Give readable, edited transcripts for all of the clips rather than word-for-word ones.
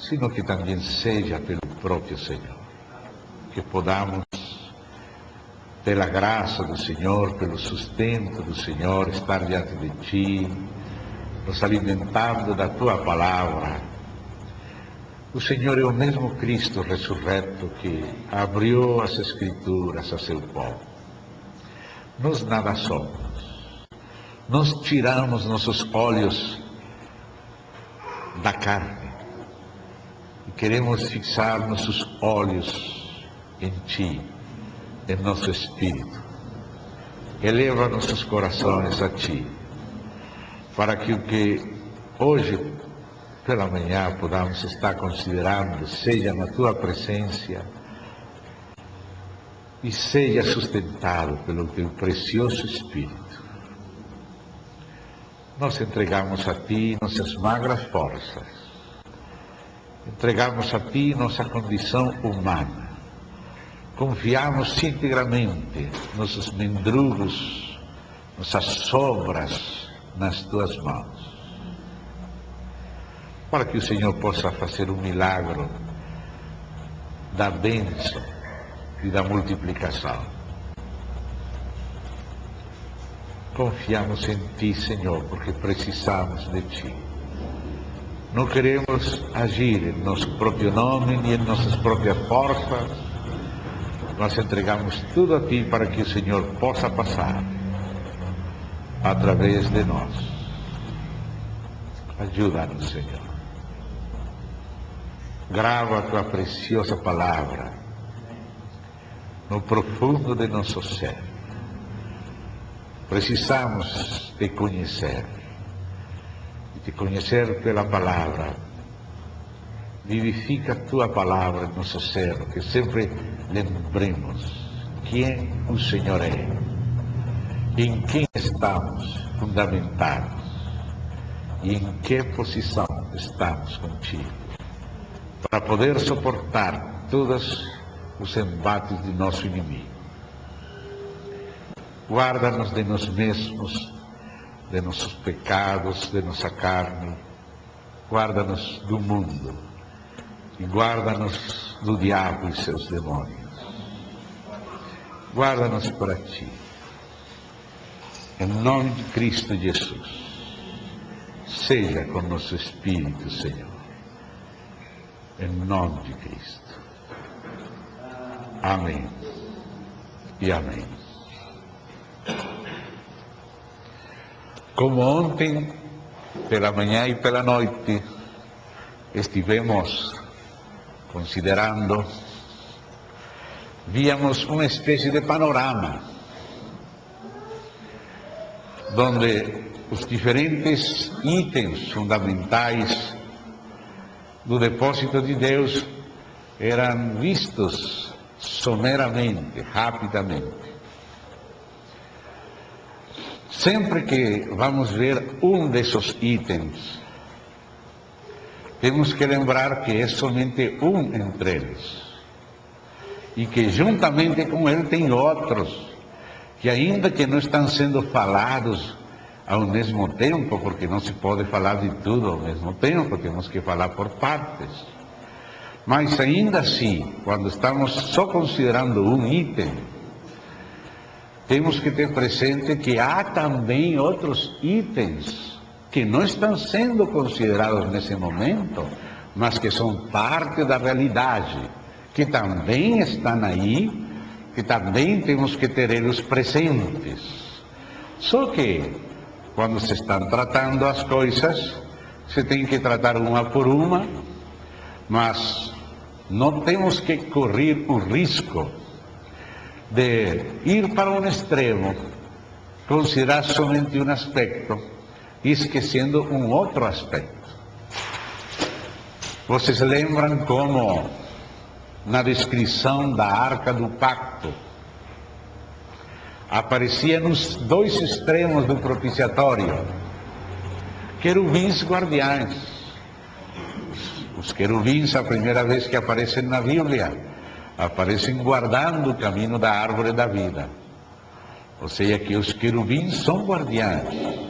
sino que também seja pelo próprio Senhor. Que podamos, pela graça do Senhor, pelo sustento do Senhor, estar diante de Ti, nos alimentando da Tua Palavra. O Senhor é o mesmo Cristo ressurreto que abriu as Escrituras a seu povo. Nós nada somos. Nós tiramos nossos olhos da carne e queremos fixar nossos olhos em Ti, em nosso Espírito. Eleva nossos corações a Ti, para que o que hoje pela manhã podamos estar considerando seja na Tua presença e seja sustentado pelo Teu precioso Espírito. Nós entregamos a Ti nossas magras forças, entregamos a Ti nossa condição humana, confiamos integramente nossos mendrugos, nossas sobras nas Tuas mãos, para que o Senhor possa fazer um milagre da bênção e da multiplicação. Confiamos em Ti, Senhor, porque precisamos de Ti. Não queremos agir em nosso próprio nome, nem em nossas próprias forças. Nós entregamos tudo a Ti para que o Senhor possa passar através de nós. Ajuda-nos, Senhor. Grava a Tua preciosa palavra no profundo de nosso ser. Precisamos Te conhecer, e Te conhecer pela palavra. Vivifica a Tua palavra em nosso ser, que sempre lembremos quem o Senhor é, em quem estamos fundamentados e em que posição estamos contigo, para poder suportar todos os embates de nosso inimigo. Guarda-nos de nós mesmos, de nossos pecados, de nossa carne. Guarda-nos do mundo e guarda-nos do diabo e seus demônios. Guarda-nos para Ti. Em nome de Cristo Jesus, seja com nosso Espírito, Senhor. Em nome de Cristo. Amém e amém. Como ontem, pela manhã e pela noite, estivemos considerando, víamos uma espécie de panorama, onde os diferentes itens fundamentais do depósito de Deus eram vistos someramente, rapidamente. Sempre que vamos ver um desses itens, temos que lembrar que é somente um entre eles, e que juntamente com ele tem outros, que ainda que não estão sendo falados ao mesmo tempo, porque não se pode falar de tudo ao mesmo tempo, temos que falar por partes. Mas ainda assim, quando estamos só considerando um item, temos que ter presente que há também outros itens que não estão sendo considerados nesse momento, mas que são parte da realidade, que também estão aí, que também temos que ter eles presentes. Só que, quando se estão tratando as coisas, se tem que tratar uma por uma, mas não temos que correr o risco de ir para um extremo, considerar somente um aspecto, e esquecendo um outro aspecto. Vocês lembram como, na descrição da Arca do Pacto, aparecia nos dois extremos do propiciatório querubins guardiães. Os querubins, a primeira vez que aparecem na Bíblia, aparecem guardando o caminho da árvore da vida. Ou seja, que os querubins são guardiães.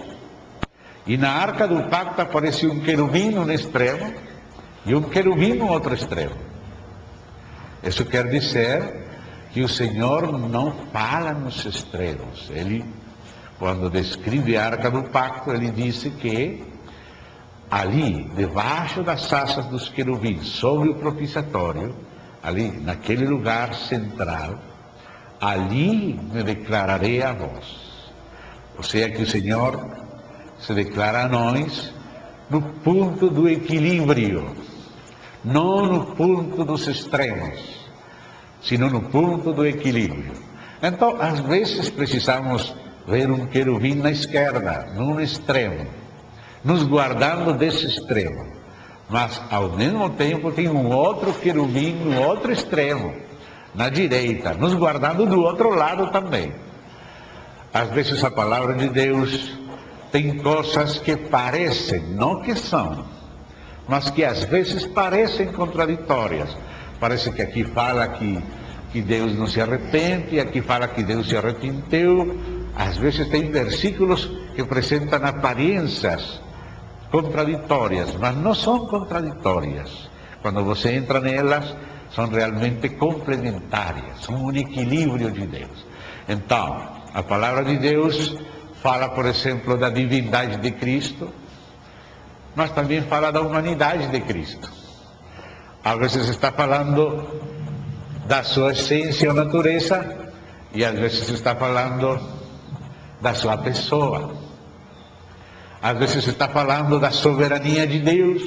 E na Arca do Pacto aparece um querubim no extremo e um querubim no outro extremo. Isso quer dizer que o Senhor não fala nos extremos. Ele, quando descreve a Arca do Pacto, ele disse que ali, debaixo das asas dos querubins, sobre o propiciatório, ali, naquele lugar central, ali me declararei a vós. Ou seja, que o Senhor se declara a nós no ponto do equilíbrio, não no ponto dos extremos, sino no ponto do equilíbrio. Então, às vezes precisamos ver um querubim na esquerda, num extremo, nos guardando desse extremo, mas ao mesmo tempo tem um outro querubim no outro extremo, na direita, nos guardando do outro lado também. Às vezes a palavra de Deus tem coisas que parecem, não que são, mas que às vezes parecem contraditórias. Parece que aqui fala que Deus não se arrepende, aqui fala que Deus se arrependeu. Às vezes tem versículos que apresentam aparências contraditórias, mas não são contraditórias. Quando você entra nelas, são realmente complementares, são um equilíbrio de Deus. Então, a palavra de Deus fala, por exemplo, da divindade de Cristo, mas também fala da humanidade de Cristo. Às vezes está falando da sua essência ou natureza, e às vezes está falando da sua pessoa. Às vezes está falando da soberania de Deus,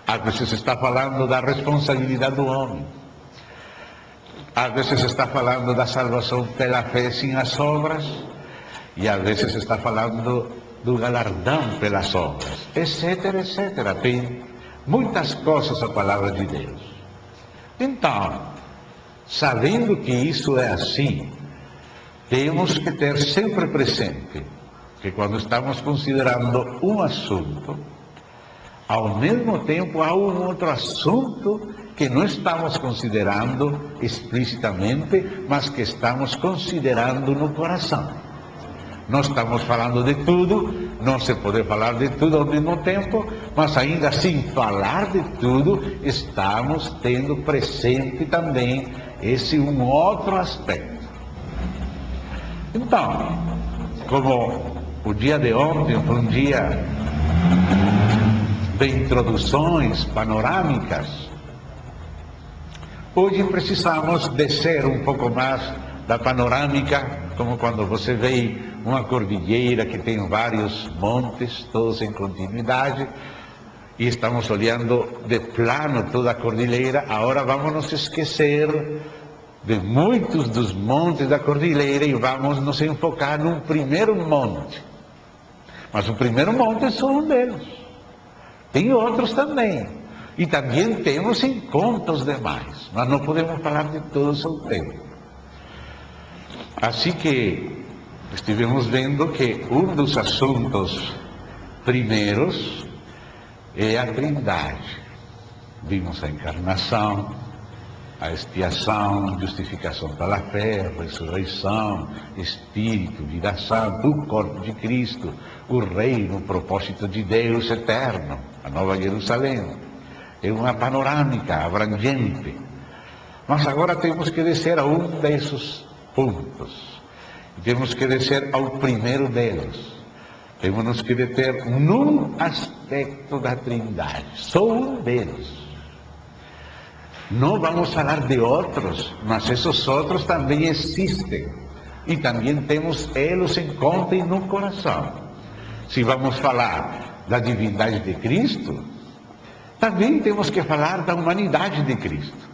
às vezes está falando da responsabilidade do homem, às vezes está falando da salvação pela fé sem as obras, e às vezes está falando do galardão pelas obras, etc, etc. Tem muitas coisas a palavra de Deus. Então, sabendo que isso é assim, temos que ter sempre presente que quando estamos considerando um assunto, ao mesmo tempo há um outro assunto que não estamos considerando explicitamente, mas que estamos considerando no coração. Não estamos falando de tudo, não se pode falar de tudo ao mesmo tempo, mas ainda assim, falar de tudo, estamos tendo presente também esse um outro aspecto. Então, como o dia de ontem foi um dia de introduções panorâmicas, hoje precisamos descer um pouco mais da panorâmica, como quando você vê uma cordilheira que tem vários montes, todos em continuidade, e estamos olhando de plano toda a cordilheira. Agora vamos nos esquecer de muitos dos montes da cordilheira e vamos nos enfocar num primeiro monte. Mas o primeiro monte é só um deles. Tem outros também. E também temos em conta os demais, mas não podemos falar de todos ao tempo. Assim que estivemos vendo que um dos assuntos primeiros é a Trindade. Vimos a encarnação, a expiação, justificação pela fé, ressurreição, Espírito, vida santa, o corpo de Cristo, o reino, o propósito de Deus eterno, a Nova Jerusalém. É uma panorâmica abrangente. Mas agora temos que descer a um desses pontos. Temos que descer ao primeiro deles. Temos que deter num aspecto da Trindade, só um deles. Não vamos falar de outros, mas esses outros também existem. E também temos eles em conta e no coração. Se vamos falar da divindade de Cristo, também temos que falar da humanidade de Cristo.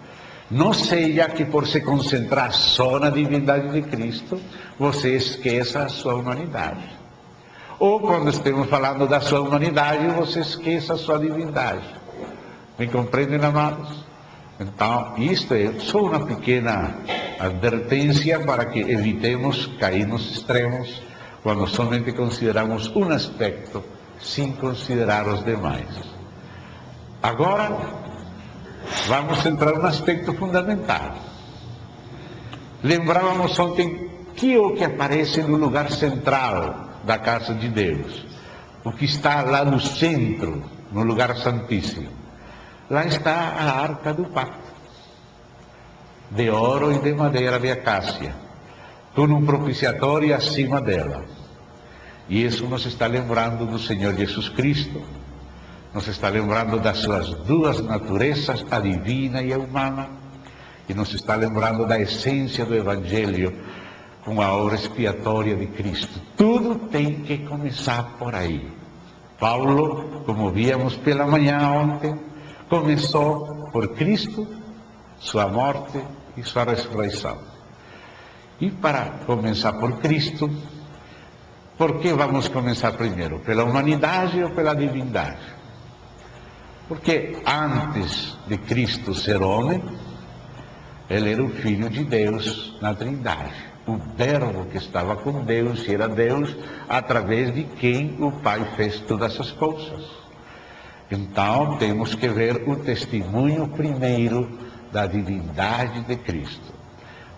Não seja que por se concentrar só na divindade de Cristo, você esqueça a sua humanidade. Ou quando estamos falando da sua humanidade, você esqueça a sua divindade. Me compreendem, amados? Então, isto é só uma pequena advertência para que evitemos cair nos extremos quando somente consideramos um aspecto sem considerar os demais. Agora, vamos entrar num aspecto fundamental. Lembrávamos ontem que é o que aparece no lugar central da casa de Deus, o que está lá no centro, no lugar santíssimo. lá está a arca do pacto, de ouro e de madeira de acácia, com um propiciatório acima dela. E isso nos está lembrando do Senhor Jesus Cristo, nos está lembrando das suas duas naturezas, a divina e a humana, e nos está lembrando da essência do Evangelho, com a obra expiatória de Cristo. Tudo tem que começar por aí. Paulo, como víamos pela manhã ontem, começou por Cristo, sua morte e sua ressurreição. E para começar por Cristo, por que vamos começar primeiro? Pela humanidade ou pela divindade? Porque antes de Cristo ser homem, ele era o Filho de Deus na Trindade. O Verbo que estava com Deus e era Deus, através de quem o Pai fez todas as coisas. Então, temos que ver o testemunho primeiro da divindade de Cristo.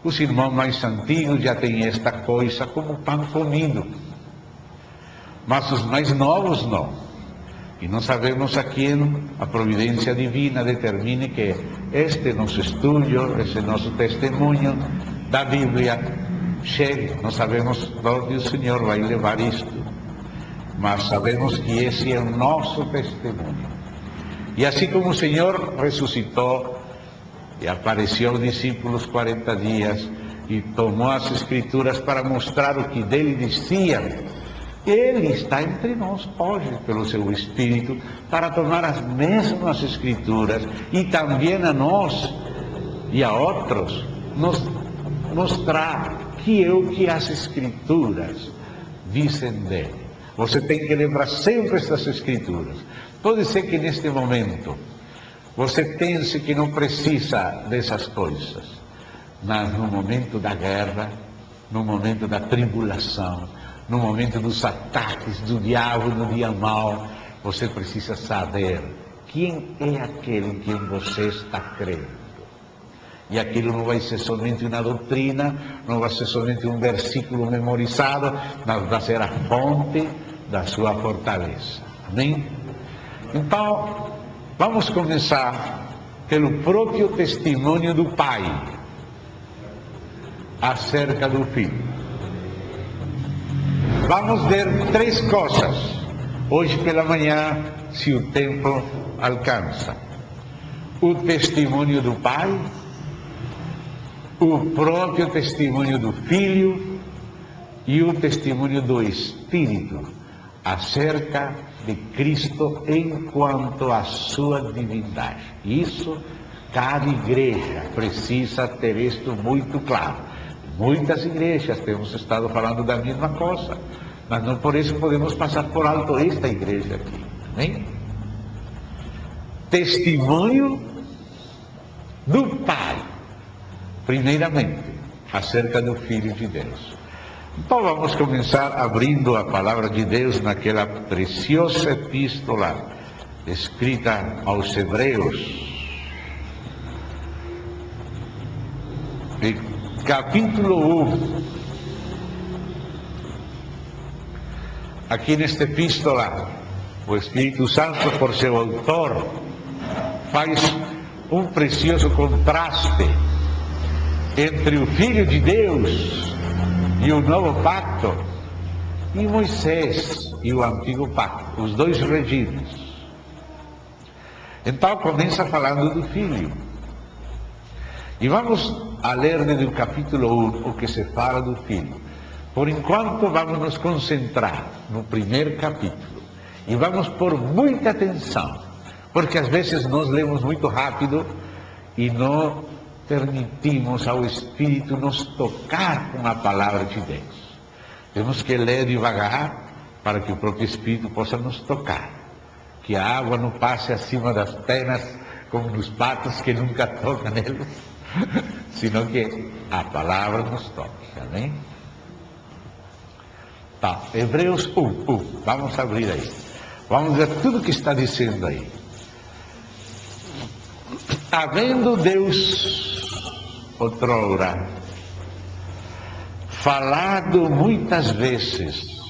Os irmãos mais antigos já têm esta coisa como pão comido, mas os mais novos não. E não sabemos a quem a providência divina determine que este nosso estudo, esse nosso testemunho da Bíblia chegue. Não sabemos onde o Senhor vai levar isto, mas sabemos que esse é o nosso testemunho. E assim como o Senhor ressuscitou e apareceu aos discípulos 40 dias e tomou as Escrituras para mostrar o que dele diziam, Ele está entre nós hoje, pelo seu Espírito, para tomar as mesmas Escrituras e também a nós e a outros nos mostrar que é o que as Escrituras dizem dele. Você tem que lembrar sempre essas Escrituras. Pode ser que neste momento você pense que não precisa dessas coisas, mas no momento da guerra, no momento da tribulação, no momento dos ataques do diabo no dia mau, você precisa saber quem é aquele em quem você está crendo. E aquilo não vai ser somente uma doutrina, não vai ser somente um versículo memorizado, mas vai ser a fonte da sua fortaleza. Amém? Então, vamos começar pelo próprio testemunho do Pai acerca do Filho. Vamos ver três coisas hoje pela manhã, se o tempo alcança: o testemunho do Pai, o próprio testemunho do Filho e o testemunho do Espírito acerca de Cristo enquanto a sua divindade. Isso, cada igreja precisa ter isto muito claro. Muitas igrejas temos estado falando da mesma coisa, mas não por isso podemos passar por alto esta igreja aqui. Amém? Testemunho do Pai, primeiramente, acerca do Filho de Deus. Então vamos começar abrindo a palavra de Deus naquela preciosa epístola escrita aos Hebreus, capítulo 1. Aqui nesta epístola, o Espírito Santo, por seu autor, faz um precioso contraste entre o Filho de Deus e o novo pacto, e Moisés e o antigo pacto, os dois regimes. Então começa falando do Filho. E vamos a ler desde o capítulo 1 o que se fala do Filho. Por enquanto vamos nos concentrar no primeiro capítulo. E vamos pôr muita atenção, porque às vezes nós lemos muito rápido e não permitimos ao Espírito nos tocar com a palavra de Deus. Temos que ler devagar para que o próprio Espírito possa nos tocar. Que a água não passe acima das pernas como nos patos que nunca tocam neles, senão que a palavra nos toque. Amém? Tá, Hebreus 1. Vamos abrir aí. Vamos ver tudo o que está dizendo aí. Havendo Deus outrora falado muitas vezes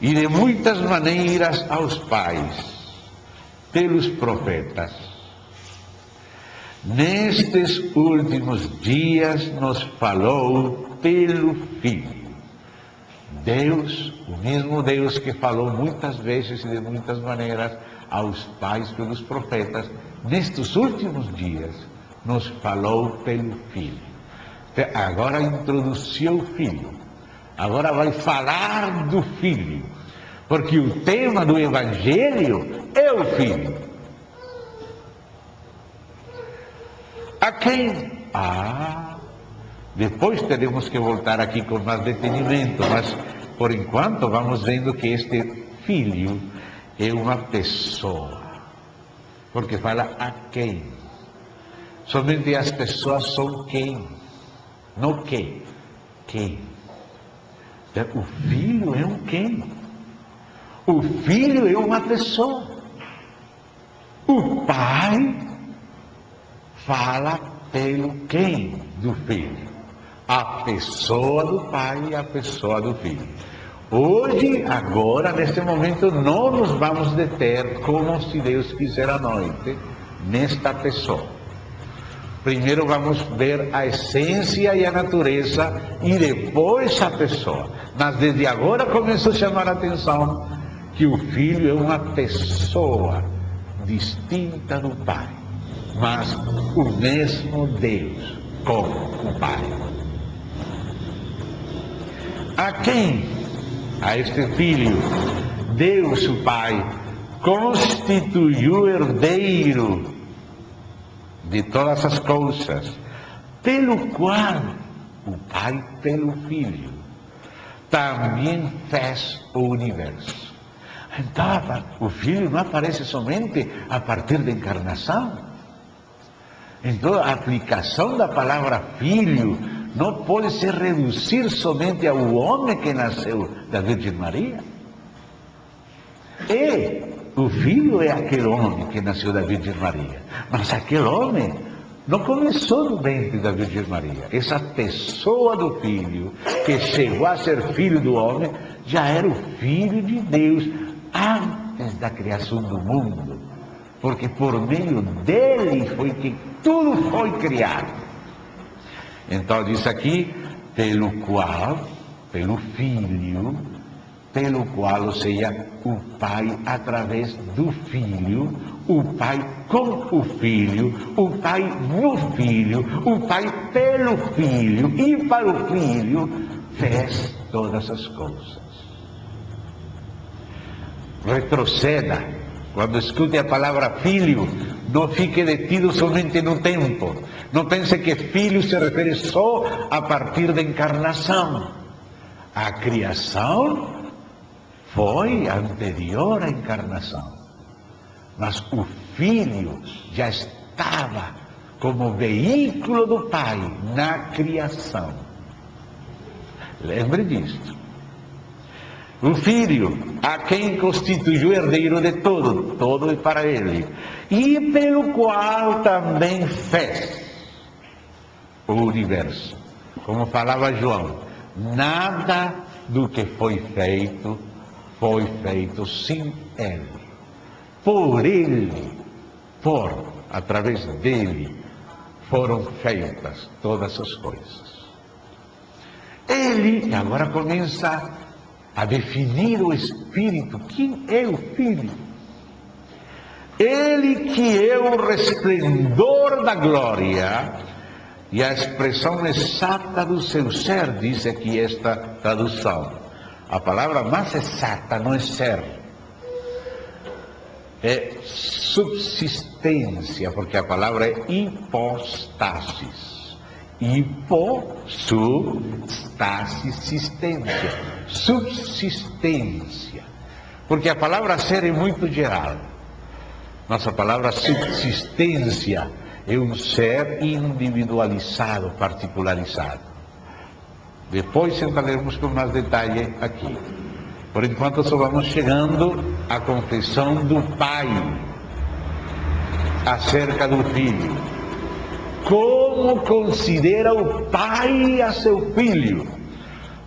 e de muitas maneiras aos pais, pelos profetas. Nestes últimos dias nos falou pelo Filho. Deus, o mesmo Deus que falou muitas vezes e de muitas maneiras aos pais pelos profetas, nestes últimos dias nos falou pelo Filho. Agora introduziu o Filho, agora vai falar do Filho, porque o tema do Evangelho é o Filho. A quem? Depois teremos que voltar aqui com mais detenimento, mas por enquanto vamos vendo que este Filho é uma pessoa, porque fala a quem. Somente as pessoas são quem, não que. Quem? O Filho é um quem. O Filho é uma pessoa. O Pai fala pelo quem do Filho. A pessoa do Pai e a pessoa do Filho. Hoje, agora, neste momento, não nos vamos deter, como se Deus quiser à noite, nesta pessoa. Primeiro vamos ver a essência e a natureza e depois a pessoa. Mas desde agora começou a chamar a atenção que o Filho é uma pessoa distinta do Pai, mas o mesmo Deus como o Pai. A quem? A este Filho, Deus o Pai constituiu herdeiro de todas as coisas, pelo qual o Pai, pelo Filho, também fez o universo. Então, o Filho não aparece somente a partir da encarnação. Então, a aplicação da palavra Filho não pode se reduzir somente ao homem que nasceu da Virgem Maria. O Filho é aquele homem que nasceu da Virgem Maria, mas aquele homem não começou no ventre da Virgem Maria. Essa pessoa do Filho, que chegou a ser filho do homem, já era o Filho de Deus antes da criação do mundo, porque por meio dele foi que tudo foi criado. Então diz aqui, pelo qual, pelo Filho, pelo qual, ou seja, o Pai através do Filho, o Pai com o Filho, o Pai no Filho, o Pai pelo Filho e para o Filho fez todas as coisas. Retroceda, quando escute a palavra Filho, não fique detido somente no tempo. Não pense que Filho se refere só a partir da encarnação. A criação foi anterior à encarnação, mas o Filho já estava como veículo do Pai na criação. Lembre disso. O Filho, a quem constituiu herdeiro de tudo, todo é para ele, e pelo qual também fez o universo. Como falava João, nada do que foi feito sem ele. Por ele, através dele, foram feitas todas as coisas. Ele, agora começa a definir o Espírito. Quem é o Filho? Ele que é o resplendor da glória e a expressão exata do seu ser, diz aqui esta tradução. A palavra mais exata não é ser, é subsistência, porque a palavra é hipostasis. Hiposubstasis, sistência, subsistência. Porque a palavra ser é muito geral. Nossa palavra subsistência é um ser individualizado, particularizado. Depois entraremos com mais detalhe aqui. Por enquanto só vamos chegando à confissão do Pai acerca do Filho. Como considera o Pai a seu Filho?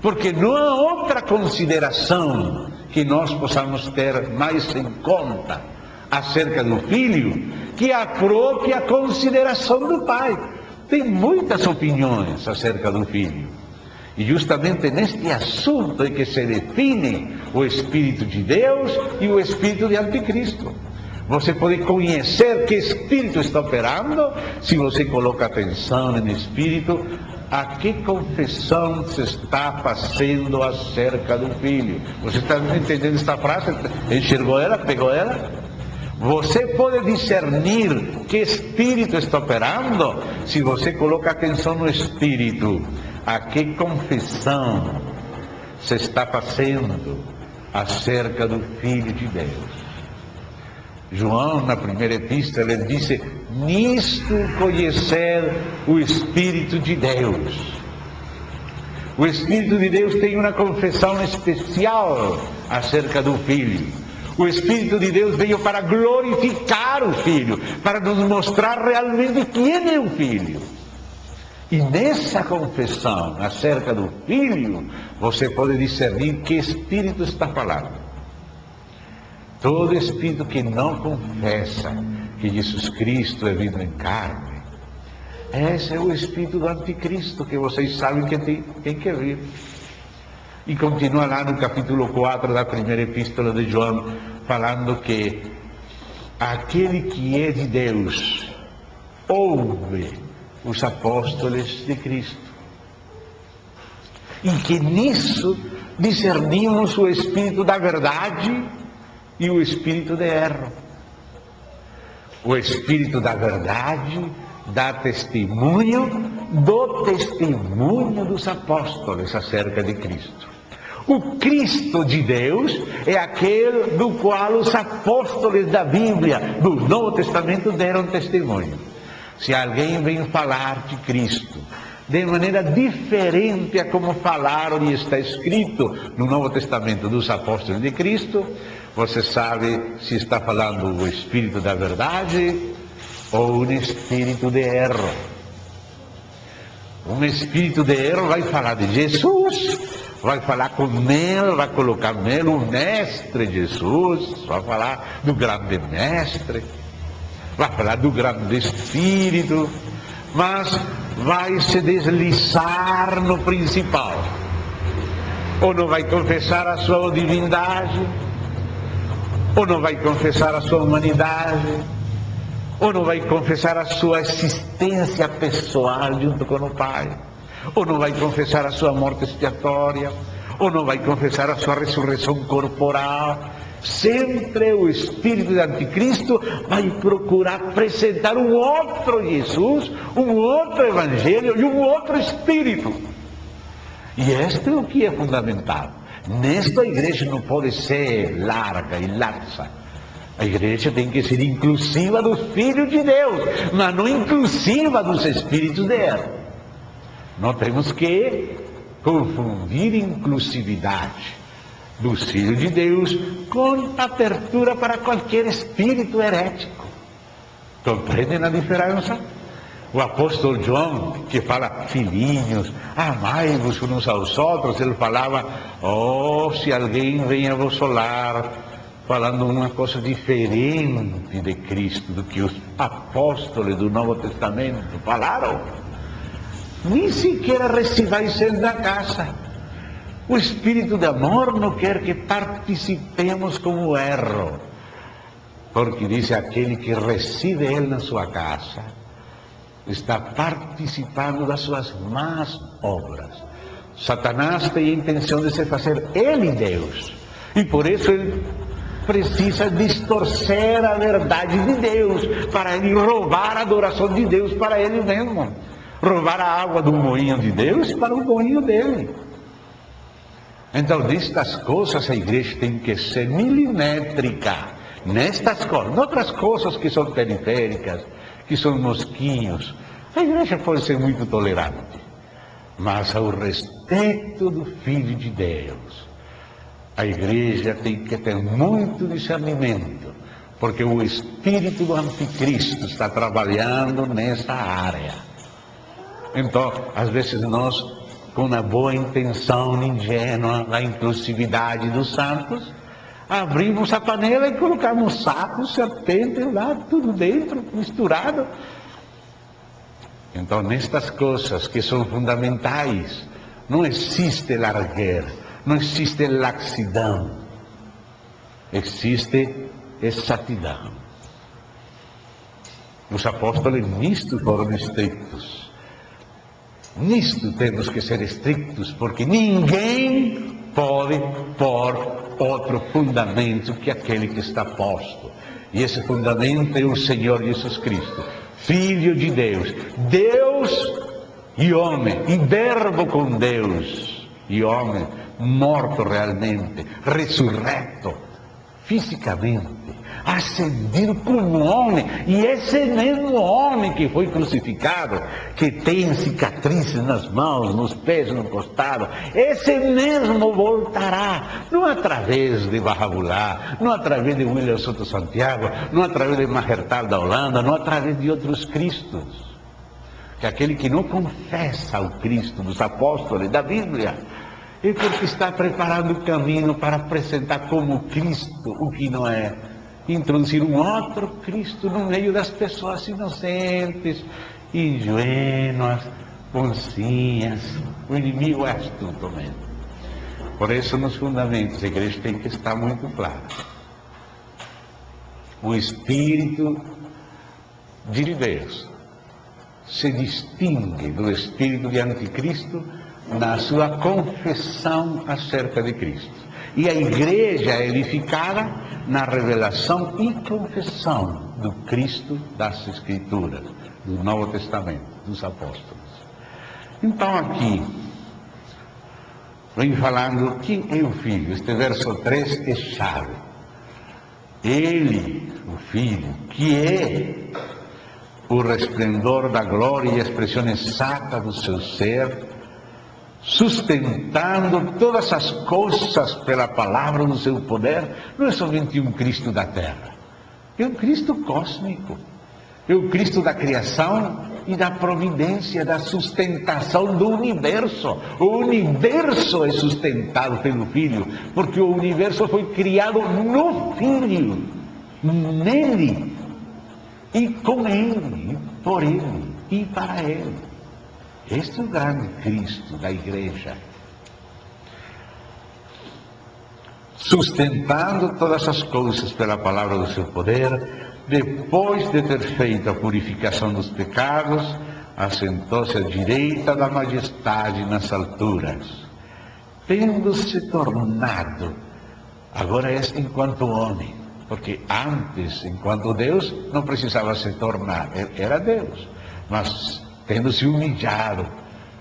Porque não há outra consideração que nós possamos ter mais em conta acerca do Filho que a própria consideração do Pai. Tem muitas opiniões acerca do Filho. E justamente neste assunto é que se define o Espírito de Deus e o Espírito de Anticristo. Você pode conhecer que Espírito está operando se você coloca atenção no Espírito, a que confissão se está fazendo acerca do Filho. Você está entendendo esta frase? Enxergou ela? Pegou ela? Você pode discernir que Espírito está operando se você coloca atenção no Espírito. A que confissão se está fazendo acerca do Filho de Deus? João, na primeira epístola, ele disse: nisto conhecer o Espírito de Deus. O Espírito de Deus tem uma confissão especial acerca do Filho. O Espírito de Deus veio para glorificar o Filho, para nos mostrar realmente quem é o Filho. E nessa confissão acerca do Filho, você pode discernir que Espírito está falando. Todo espírito que não confessa que Jesus Cristo é vindo em carne, esse é o espírito do Anticristo, que vocês sabem que tem que vir. E continua lá no capítulo 4 da primeira epístola de João, falando que aquele que é de Deus ouve os apóstolos de Cristo. E que nisso discernimos o espírito da verdade e o espírito de erro. O espírito da verdade dá testemunho do testemunho dos apóstolos acerca de Cristo. O Cristo de Deus é aquele do qual os apóstolos da Bíblia, do Novo Testamento, deram testemunho. Se alguém vem falar de Cristo de maneira diferente a como falaram e está escrito no Novo Testamento dos apóstolos de Cristo, você sabe se está falando o Espírito da verdade ou um espírito de erro. Um espírito de erro vai falar de Jesus, vai falar com ele, vai colocar nele o Mestre Jesus, vai falar do grande Mestre, vai falar do grande Espírito, mas vai se deslizar no principal. Ou não vai confessar a sua divindade, ou não vai confessar a sua humanidade, ou não vai confessar a sua existência pessoal junto com o Pai, ou não vai confessar a sua morte expiatória, ou não vai confessar a sua ressurreição corporal. Sempre o espírito de Anticristo vai procurar apresentar um outro Jesus, um outro Evangelho e um outro Espírito. E este é o que é fundamental. Nesta igreja não pode ser larga e laxa. A igreja tem que ser inclusiva dos filhos de Deus, mas não inclusiva dos espíritos de erro. Não temos que confundir inclusividade dos filhos de Deus com abertura para qualquer espírito herético. Compreendem a diferença? O apóstolo João, que fala: filhinhos, amai-vos uns aos outros, ele falava: oh, se alguém vem a vosso lar falando uma coisa diferente de Cristo do que os apóstolos do Novo Testamento falaram, nem sequer recebais ele na casa. O espírito de amor não quer que participemos com o erro, porque diz: aquele que recebe ele na sua casa está participando das suas más obras. Satanás tem a intenção de se fazer ele Deus, e por isso ele precisa distorcer a verdade de Deus, para ele roubar a adoração de Deus para ele mesmo, roubar a água do moinho de Deus para o moinho dele. Então, nestas coisas a igreja tem que ser milimétrica, nestas coisas. Outras coisas que são periféricas, que são mosquinhos, a igreja pode ser muito tolerante, mas ao respeito do Filho de Deus, a igreja tem que ter muito discernimento, porque o espírito do Anticristo está trabalhando nessa área. Então, às vezes nós, com uma boa intenção ingênua da inclusividade dos santos, Abrimos a panela e colocamos sapo, serpente lá, tudo dentro, misturado. Então, nestas coisas que são fundamentais, não existe larguer, não existe laxidão, existe exatidão. Os apóstolos nisto foram estritos. Nisto temos que ser estritos, porque ninguém pode pôr outro fundamento que aquele que está posto. E esse fundamento é o Senhor Jesus Cristo, Filho de Deus, Deus e homem, e verbo com Deus e homem, morto realmente, ressurreto, fisicamente, ascendido como homem, e esse mesmo homem que foi crucificado, que tem cicatrizes nas mãos, nos pés, no costado, esse mesmo voltará, não através de Barrabulá, não através de William Soto Santiago, não através de Mahertal da Holanda, não através de outros Cristos, que aquele que não confessa o Cristo dos apóstolos, da Bíblia, é porque está preparando o caminho para apresentar como Cristo o que não é. Introduzir um outro Cristo no meio das pessoas inocentes, ingênuas, bonzinhas. O inimigo é astuto mesmo. Por isso, nos fundamentos, a igreja tem que estar muito clara. O Espírito de Deus se distingue do espírito de anticristo na sua confissão acerca de Cristo. E a igreja é edificada na revelação e confissão do Cristo das Escrituras, do Novo Testamento, dos apóstolos. Então aqui, vem falando quem é o Filho. Este verso 3 é chave. Ele, o Filho, que é o resplendor da glória e a expressão exata do seu ser, sustentando todas as coisas pela palavra do seu poder, não é somente um Cristo da terra, é um Cristo cósmico, é o Cristo da criação e da providência, da sustentação do universo. O universo é sustentado pelo Filho, porque o universo foi criado no Filho, nele, e com ele, e por ele, e para ele. Este é o grande Cristo da igreja, sustentando todas as coisas pela palavra do seu poder, depois de ter feito a purificação dos pecados, assentou-se à direita da majestade nas alturas, tendo-se tornado, agora é enquanto homem, porque antes, enquanto Deus, não precisava se tornar, era Deus, mas tendo-se humilhado,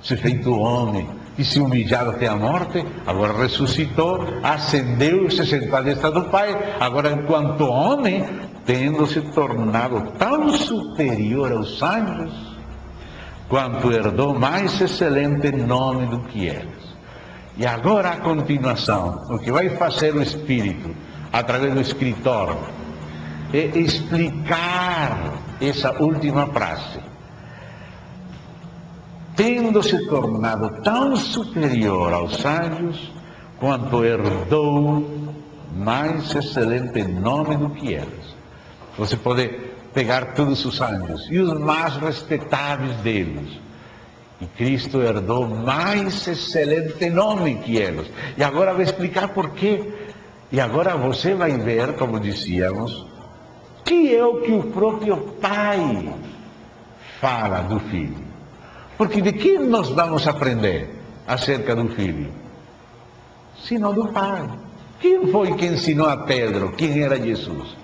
se feito homem, e se humilhado até a morte, agora ressuscitou, ascendeu e se sentou à destra do Pai, agora enquanto homem, tendo se tornado tão superior aos anjos, quanto herdou mais excelente nome do que eles. E agora a continuação, o que vai fazer o Espírito, através do escritor, é explicar essa última frase. Tendo se tornado tão superior aos anjos, quanto herdou mais excelente nome do que eles. Você pode pegar todos os anjos e os mais respeitáveis deles, e Cristo herdou mais excelente nome que eles. E agora vou explicar por quê. E agora você vai ver, como dizíamos, que é o que o próprio Pai fala do Filho. Porque de quem nós vamos aprender acerca do Filho? Senão do Pai. Quem foi que ensinou a Pedro quem era Jesus?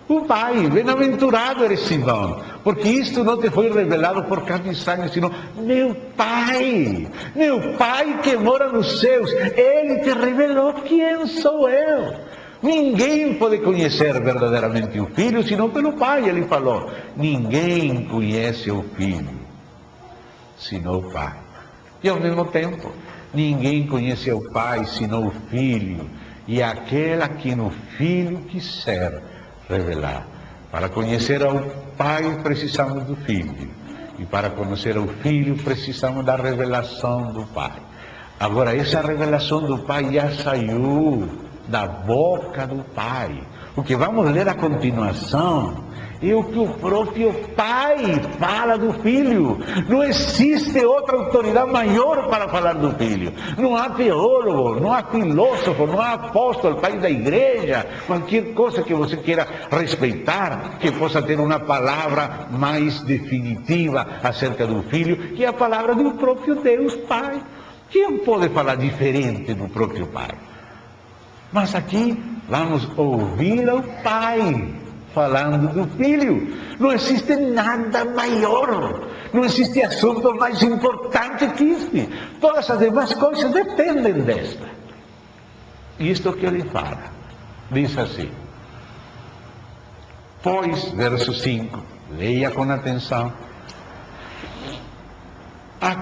O Pai. Bem-aventurado eres Simão, porque isto não te foi revelado por carne e sangue, senão meu Pai que mora nos céus, Ele te revelou quem sou eu. Ninguém pode conhecer verdadeiramente o Filho, senão pelo Pai. Ele falou, ninguém conhece o Filho, senão o Pai. E ao mesmo tempo, ninguém conhece o Pai, senão o Filho, e aquele a quem o Filho quiser revelar. Para conhecer ao Pai, precisamos do Filho, e para conhecer o Filho, precisamos da revelação do Pai. Agora, essa revelação do Pai já saiu da boca do Pai. O que vamos ler a continuação é o que o próprio Pai fala do Filho. Não existe outra autoridade maior para falar do Filho. Não há teólogo, não há filósofo, não há apóstolo, pai da igreja, qualquer coisa que você queira respeitar, que possa ter uma palavra mais definitiva acerca do Filho, que é a palavra do próprio Deus Pai. Quem pode falar diferente do próprio Pai? Mas aqui vamos ouvir o Pai falando do Filho. Não existe nada maior, não existe assunto mais importante que este. Todas as demais coisas dependem desta. E isto que ele fala, diz assim: pois, verso 5, leia com atenção. A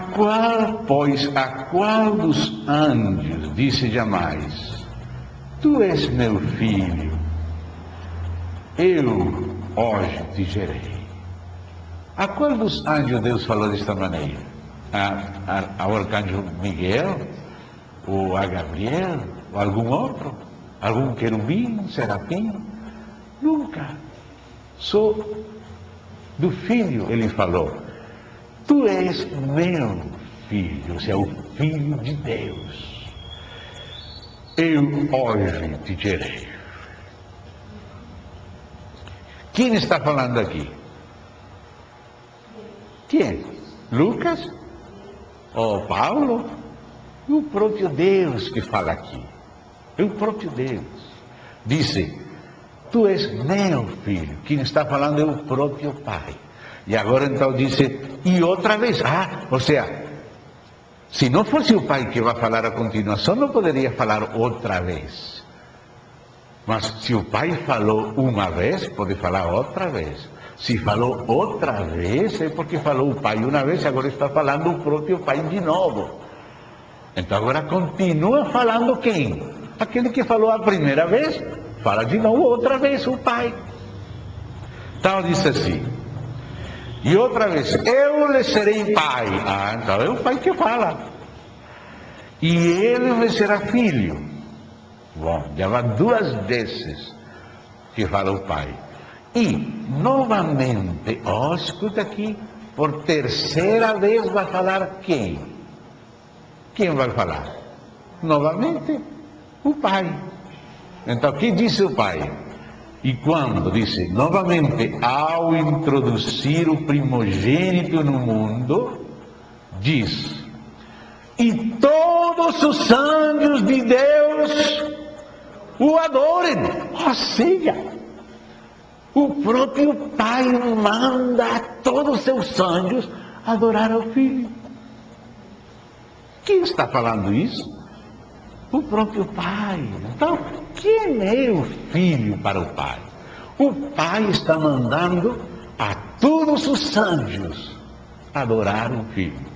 qual dos anjos disse jamais: tu és meu filho, eu hoje te gerei? A qual dos anjos Deus falou desta maneira? Ao arcanjo Miguel? Ou a Gabriel? Ou algum outro? Algum querubim, serafim? Nunca. Só do Filho ele falou: tu és meu filho, ou seja, o Filho de Deus. Eu hoje te gerei. Quem está falando aqui? Quem? Lucas? Ou Paulo? O próprio Deus que fala aqui. É o próprio Deus. Disse: tu és meu filho. Quem está falando é o próprio Pai. E agora então disse, e outra vez. Ou seja, se não fosse o Pai que vai falar a continuação, não poderia falar outra vez. Mas se o Pai falou uma vez, pode falar outra vez. Se falou outra vez, é porque falou o Pai uma vez, agora está falando o próprio Pai de novo. Então agora continua falando quem? Aquele que falou a primeira vez, fala de novo outra vez o Pai. Então diz assim: e outra vez, eu lhe serei pai. Então é o Pai que fala. E ele lhe será filho. Bom, já vai duas vezes que fala o Pai. E, novamente, escuta aqui, por terceira vez vai falar quem? Quem vai falar? Novamente, o Pai. Então, o que disse o Pai? E quando, disse, novamente, ao introduzir o primogênito no mundo, diz: e todos os anjos de Deus o adorem. Ou seja, o próprio Pai manda a todos os seus anjos adorar ao Filho. Quem está falando isso? O próprio Pai. Então, quem é o Filho para o Pai? O Pai está mandando a todos os anjos adorar o Filho.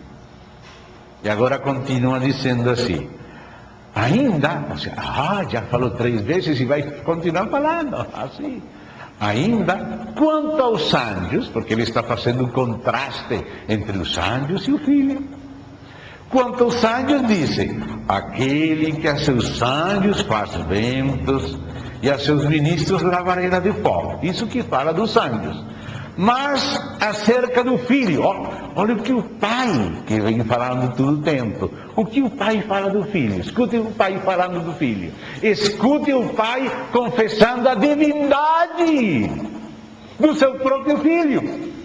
E agora continua dizendo assim, ainda, já falou 3 vezes e vai continuar falando, assim. Ainda, quanto aos anjos, porque ele está fazendo um contraste entre os anjos e o Filho. Quanto aos anjos, dizem, aquele que a seus anjos faz ventos e a seus ministros labareda de fogo. Isso que fala dos anjos. Mas acerca do Filho, olha o que o Pai, que vem falando todo o tempo, o que o Pai fala do Filho. Escute o Pai falando do Filho. Escute o Pai confessando a divindade do seu próprio Filho.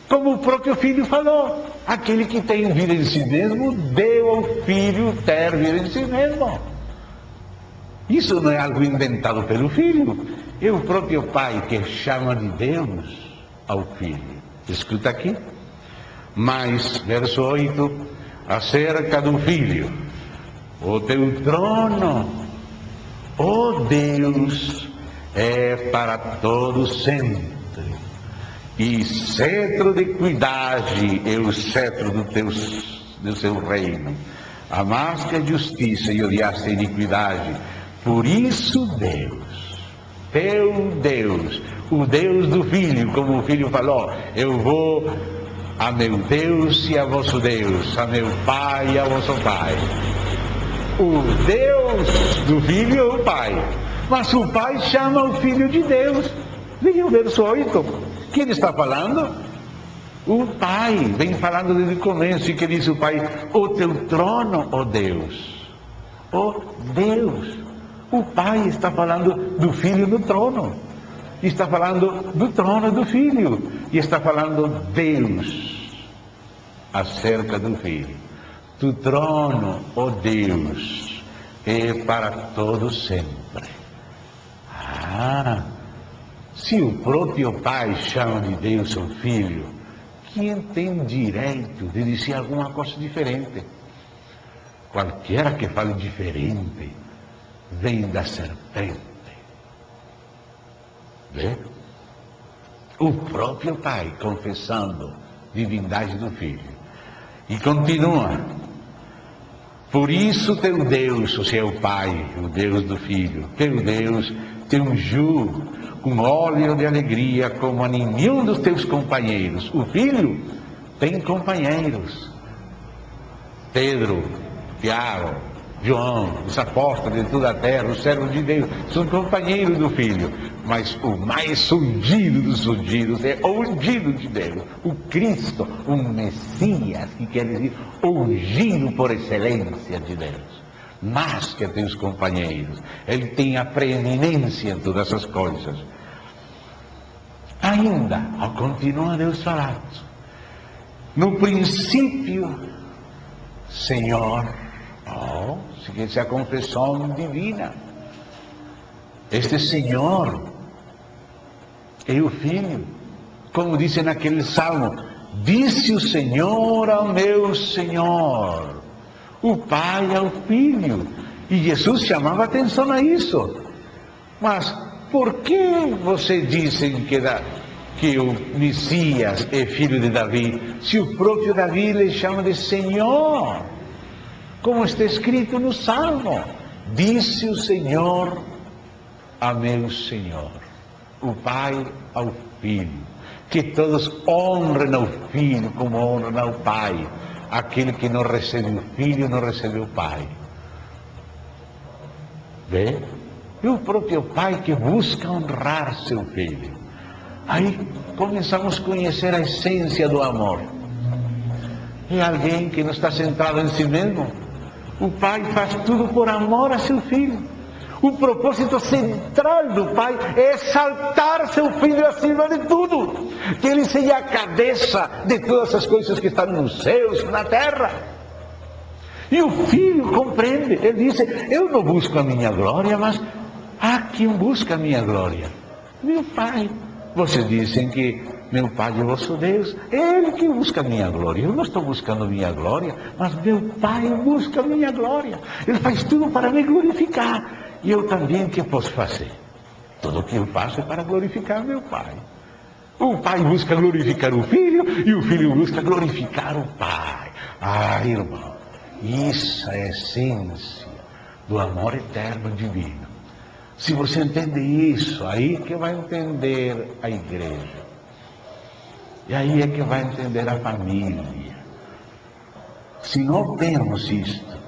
Como o próprio Filho falou, aquele que tem vida em si mesmo, deu ao Filho ter vida em si mesmo. Isso não é algo inventado pelo Filho, é o próprio Pai que chama de Deus ao Filho. Escuta aqui. Mas, verso 8, acerca do Filho: o teu trono, ó Deus, é para todo sempre. E cetro de equidade é o cetro do seu reino. Amaste a justiça e odiaste a iniquidade. Por isso Deus, teu Deus, o Deus do Filho, como o Filho falou, eu vou a meu Deus e a vosso Deus, a meu Pai e a vosso Pai. o Deus do Filho é o Pai, mas o Pai chama o Filho de Deus. Veja o verso 8. Quem está falando? O Pai. Vem falando desde o começo. E que diz o Pai? O teu trono, ó Deus. Ó Deus. O Pai está falando do Filho no trono. Está falando do trono do Filho. E está falando Deus acerca do Filho. Tu trono, ó Deus, é para todo sempre. Se o próprio Pai chama de Deus seu Filho, quem tem direito de dizer alguma coisa diferente? Qualquer que fale diferente vem da serpente. Vê? O próprio Pai confessando divindade do Filho. E continua. Por isso teu Deus, ou seja, o Pai, o Deus do Filho, teu Deus te ungiu com óleo de alegria como a nenhum dos teus companheiros. O Filho tem companheiros. Pedro, Tiago, João, os apóstolos de toda a terra, os servos de Deus, são companheiros do Filho. Mas o mais ungido dos ungidos é o ungido de Deus, o Cristo, o Messias, que quer dizer ungido por excelência de Deus. Mais que teus companheiros, ele tem a preeminência em todas as coisas. Ainda, ao continuar Deus falando, no princípio, Senhor, se a confissão divina, este Senhor é o Filho, como disse naquele salmo, disse o Senhor ao meu Senhor, o Pai ao Filho, e Jesus chamava atenção a isso. Mas por que vocês dizem que o Messias é filho de Davi, se o próprio Davi lhe chama de Senhor? Como está escrito no Salmo, disse o Senhor a meu Senhor, o Pai ao Filho, que todos honrem ao Filho como honram ao Pai. Aquele que não recebe o Filho, não recebe o Pai. Vê? E o próprio Pai que busca honrar seu Filho. Aí começamos a conhecer a essência do amor. É alguém que não está centrado em si mesmo. O Pai faz tudo por amor a seu Filho. O propósito central do Pai é exaltar seu Filho acima de tudo. Que ele seja a cabeça de todas as coisas que estão nos céus, na terra. E o Filho compreende. Ele diz, eu não busco a minha glória, mas há quem busca a minha glória. Meu Pai. Vocês dizem que meu Pai é vosso Deus. É Ele que busca a minha glória. Eu não estou buscando a minha glória, mas meu Pai busca a minha glória. Ele faz tudo para me glorificar. E eu também, o que posso fazer? Tudo o que eu faço é para glorificar meu Pai. O Pai busca glorificar o Filho e o Filho busca glorificar o Pai. Irmão, isso é a essência do amor eterno divino. Se você entende isso, aí que vai entender a igreja. E aí é que vai entender a família. Se não temos isto,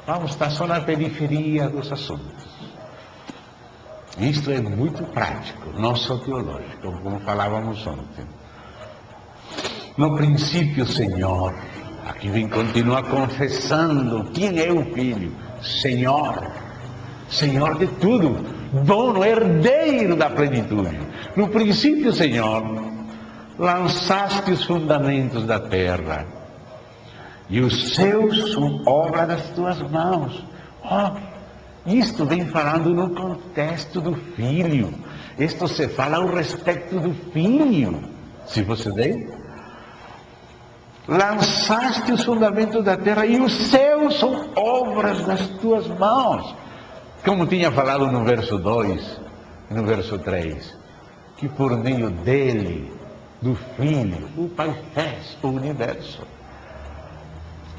vamos estar só na periferia dos assuntos. Isto é muito prático, não só teológico, como falávamos ontem. No princípio, Senhor, aqui vem continuar confessando quem é o Filho. Senhor, Senhor de tudo, dono, herdeiro da plenitude. No princípio, Senhor, lançaste os fundamentos da terra, e os céus são obra das tuas mãos. Isto vem falando no contexto do Filho. Isto se fala ao respeito do Filho. Se você vê, lançaste os fundamentos da terra, e os céus são obras das tuas mãos. Como tinha falado no verso 2, no verso 3, que por meio dele, do Filho, o Pai fez o universo.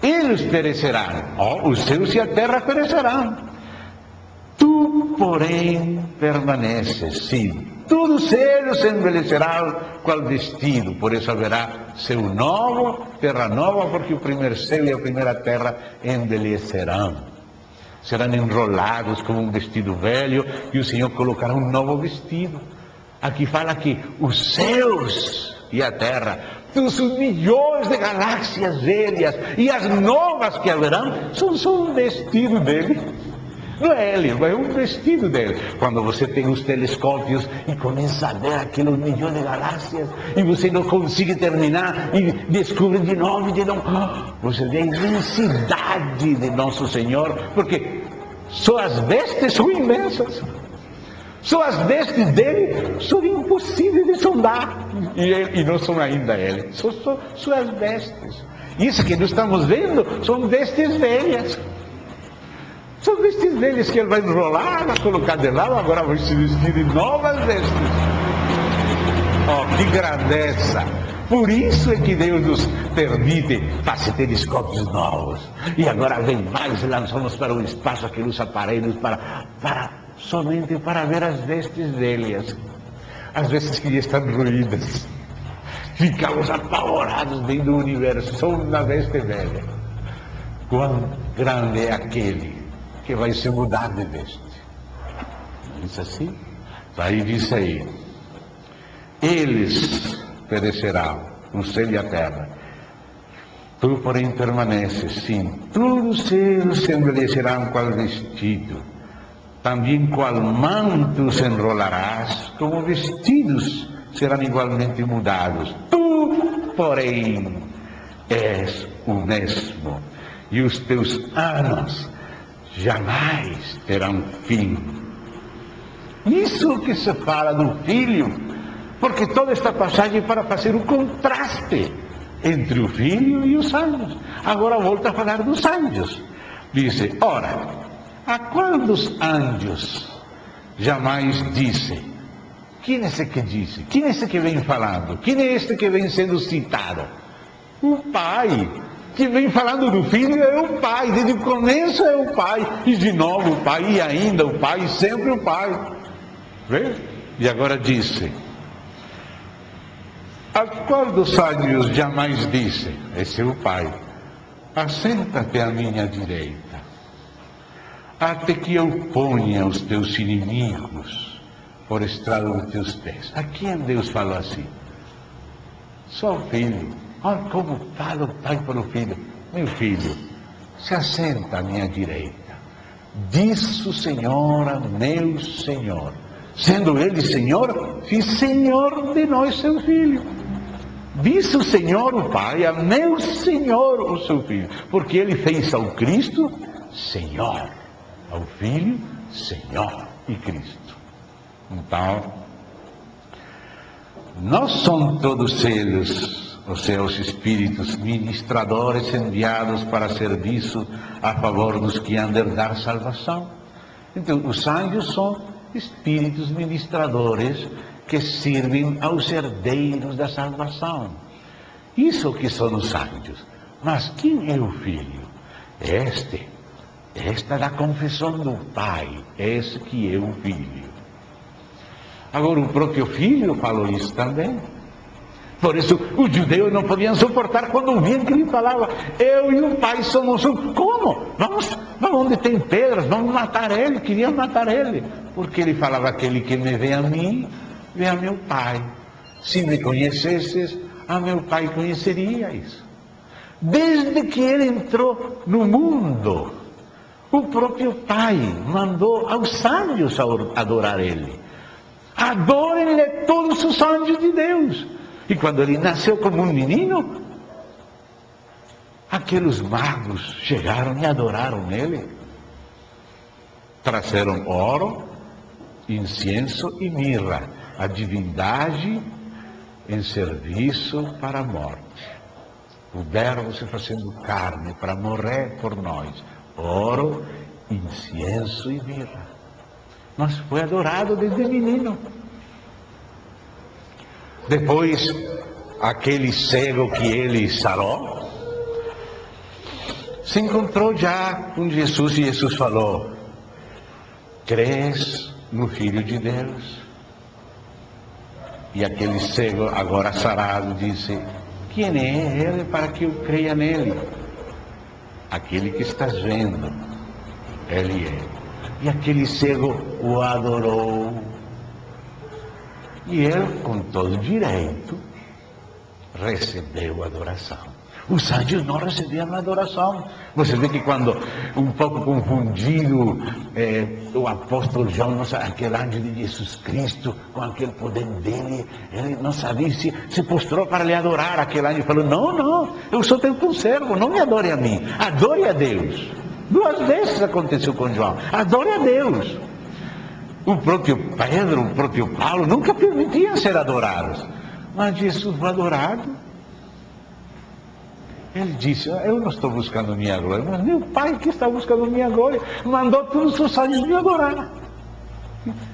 Eles perecerão, os céus e a terra perecerão. Tu, porém, permaneces, sim. todos eles se embelecerão qual vestido. Por isso haverá céu novo, terra nova, porque o primeiro céu e a primeira terra embelecerão. Serão enrolados como um vestido velho e o Senhor colocará um novo vestido. Aqui fala que os céus e a terra, os milhões de galáxias velhas e as novas que haverão, são só um vestido dele. Não é ele, mas é um vestido dele. Quando você tem os telescópios e começa a ver aqueles milhões de galáxias e você não consegue terminar e descobre de novo e de novo, você vê a imensidade de nosso Senhor, porque só as vestes são imensas. Só as vestes dele são impossíveis de sondar. E não são ainda ele. São as vestes. Isso que nós estamos vendo são vestes velhas. São vestes velhas que ele vai enrolar, vai colocar de lado, agora vai se vestir de novas vestes. Oh, que grandeza! Por isso é que Deus nos permite fazer telescópios novos. E agora vem mais, lançamos para o espaço aqueles aparelhos somente para ver as vestes velhas. As vestes que já estão ruídas. Ficamos apavorados dentro do universo, só uma veste velha. Quão grande é aquele que vai se mudar de veste. Não diz assim? Aí diz aí, eles perecerão, o céu e a terra. Tu, porém, permaneces, sim. Todos eles se embelecerão qual vestido. Também qual manto se enrolarás, como vestidos serão igualmente mudados. Tu, porém, és o mesmo, e os teus anos jamais terão fim. Isso que se fala do Filho, porque toda esta passagem é para fazer o contraste entre o Filho e os anjos. Agora volta a falar dos anjos. Diz, ora, a qual dos anjos jamais disse? Quem é esse que disse? Quem é esse que vem falando? Quem é este que vem sendo citado? O Pai. Que vem falando do Filho é o Pai, desde o começo é o Pai, e de novo o Pai, e ainda o Pai, e sempre o Pai. Vê? E agora disse, a qual dos anjos jamais disse? Esse é o Pai, assenta-te à minha direita, até que eu ponha os teus inimigos por estrado dos teus pés. A quem Deus falou assim? Só o Filho. Olha como fala o Pai para o Filho. Meu filho, se assenta à minha direita. Disse o Senhor a meu Senhor. Sendo Ele Senhor, fiz Senhor de nós, seu Filho. Disse o Senhor, o Pai, a meu Senhor, o seu Filho. Porque Ele fez ao Cristo Senhor. Ao Filho, Senhor e Cristo. Então, não são todos eles os seus espíritos ministradores enviados para serviço a favor dos que han de herdar salvação. Então, os anjos são espíritos ministradores que servem aos herdeiros da salvação. Isso que são os anjos. Mas quem é o Filho? Esta é a confissão do Pai, esse que é o Filho. Agora, o próprio Filho falou isso também. Por isso, os judeus não podiam suportar quando ouviam que ele falava, eu e o Pai somos um. Como? Vamos onde tem pedras, vamos matar ele. Queriam matar ele. Porque ele falava, aquele que me vê a mim, vê a meu Pai. Se me conhecesses, a meu Pai conhecerias. Desde que ele entrou no mundo, o próprio Pai mandou aos anjos adorar ele. Adorem-lhe todos os anjos de Deus. E quando ele nasceu como um menino, aqueles magos chegaram e adoraram ele. Trouxeram ouro, incenso e mirra, a divindade em serviço para a morte. O Verbo se fazendo carne para morrer por nós. Ouro, incenso e mirra. Mas foi adorado desde menino. Depois, aquele cego que ele sarou, se encontrou já com Jesus e Jesus falou, crês no Filho de Deus? E aquele cego, agora sarado, disse: quem é ele para que eu creia nele? Aquele que estás vendo, ele é. E aquele cego o adorou. E ele, com todo direito, recebeu a adoração. Os anjos não recebiam a adoração. Você vê que quando, um pouco confundido, o apóstolo João, aquele anjo de Jesus Cristo, com aquele poder dele, ele não sabia se prostrou para lhe adorar. Aquele anjo falou: não, eu sou teu conservo, não me adore a mim, adore a Deus. 2 vezes aconteceu com João: adore a Deus. O próprio Pedro, o próprio Paulo nunca permitiam ser adorados, mas Jesus foi adorado. Ele disse: eu não estou buscando minha glória, mas meu Pai que está buscando minha glória mandou todos os anjos me adorar.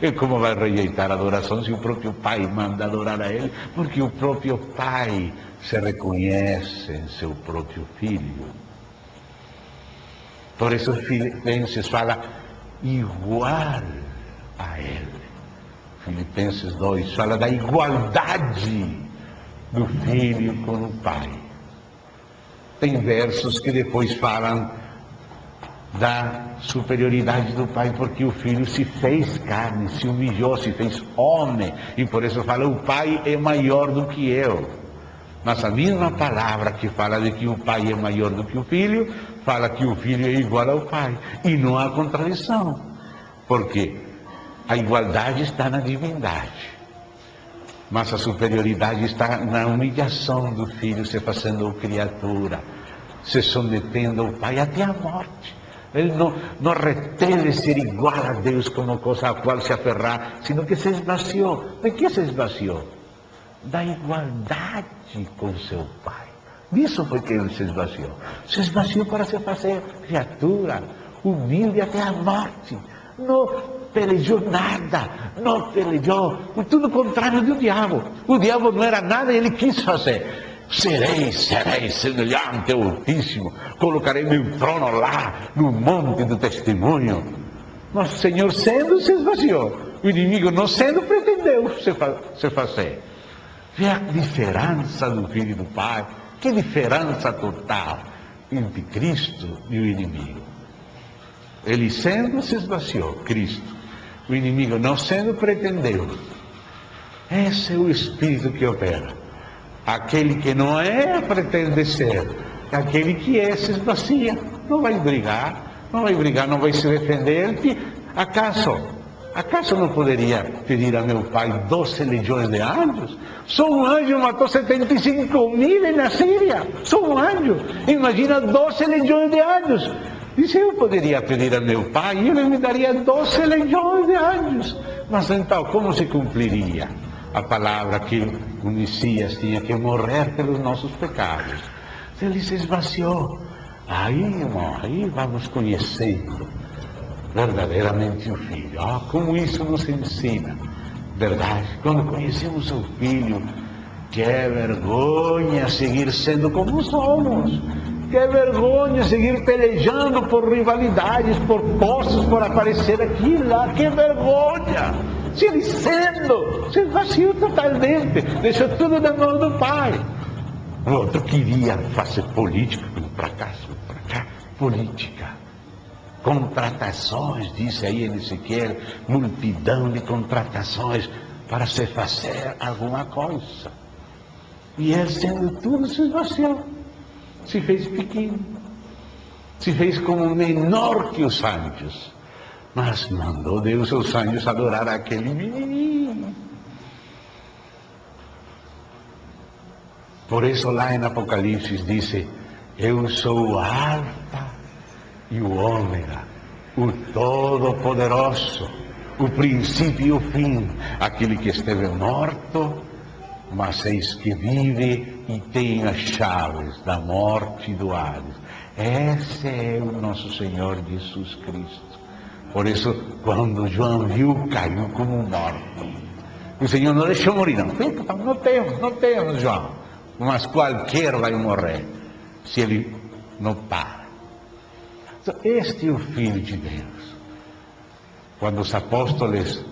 E como vai rejeitar a adoração se o próprio Pai manda adorar a Ele? Porque o próprio Pai se reconhece em seu próprio Filho. Por isso Filipenses fala igual a Ele. Filipenses 2 fala da igualdade do Filho com o Pai. Tem versos que depois falam da superioridade do Pai, porque o Filho se fez carne, se humilhou, se fez homem, e por isso fala: o Pai é maior do que eu. Mas a mesma palavra que fala de que o Pai é maior do que o Filho, fala que o Filho é igual ao Pai. E não há contradição, porque a igualdade está na divindade. Mas a superioridade está na humilhação do Filho, se fazendo criatura, se submetendo ao Pai até a morte. Ele não retém de ser igual a Deus como coisa a qual se aferrar, sino que se esvaziou. De que se esvaziou? Da igualdade com seu Pai. Disso foi que ele se esvaziou. Se esvaziou para se fazer criatura, humilde até a morte. Não pelejou nada, não pelejou, tudo o contrário do diabo. O diabo não era nada, ele quis fazer. Serei semelhante ao Altíssimo, colocarei meu trono lá, no monte do testemunho. Mas o Senhor sendo, se esvaziou. O inimigo não sendo, pretendeu se fazer. Vê a diferença do Filho e do Pai, que diferença total entre Cristo e o inimigo. Ele sendo, se esvaziou, Cristo. O inimigo não sendo, pretendeu. Esse é o Espírito que opera. Aquele que não é, pretende ser. Aquele que é, se esvazia. Não vai brigar, não vai se defender. Acaso não poderia pedir a meu Pai 12 legiões de anjos? Só um anjo matou 75.000 na Síria. Só um anjo. Imagina 12 legiões de anjos. Disse: eu poderia pedir a meu Pai e ele me daria 12 legiões de anjos. Mas então, como se cumpriria a palavra que o Messias tinha que morrer pelos nossos pecados? Ele se esvaziou. Aí, irmão, aí vamos conhecendo verdadeiramente o Filho. Como isso nos ensina. Verdade, quando conhecemos o Filho, que é vergonha seguir sendo como somos. Que é vergonha seguir pelejando por rivalidades, por postos, por aparecer aqui e lá. Que vergonha! Se ele sendo, se esvaziou totalmente, deixou tudo na mão do Pai. O outro queria fazer política, para cá, política. Contratações, disse aí em Ezequiel, multidão de contratações para se fazer alguma coisa. E ele sendo tudo, se esvaziou. Se fez pequeno, se fez como menor que os anjos, mas mandou Deus os anjos adorar aquele menininho. Por isso lá em Apocalipse diz: eu sou o Alfa e o Ômega, o Todo-Poderoso, o princípio e o fim, aquele que esteve morto, mas eis que vive e tem as chaves da morte e do Hades. Esse é o nosso Senhor Jesus Cristo. Por isso, quando João viu, caiu como morto. O Senhor não deixou morrer, não temos, João. Mas qualquer vai morrer, se ele não para. Então, este é o Filho de Deus. Quando os apóstolos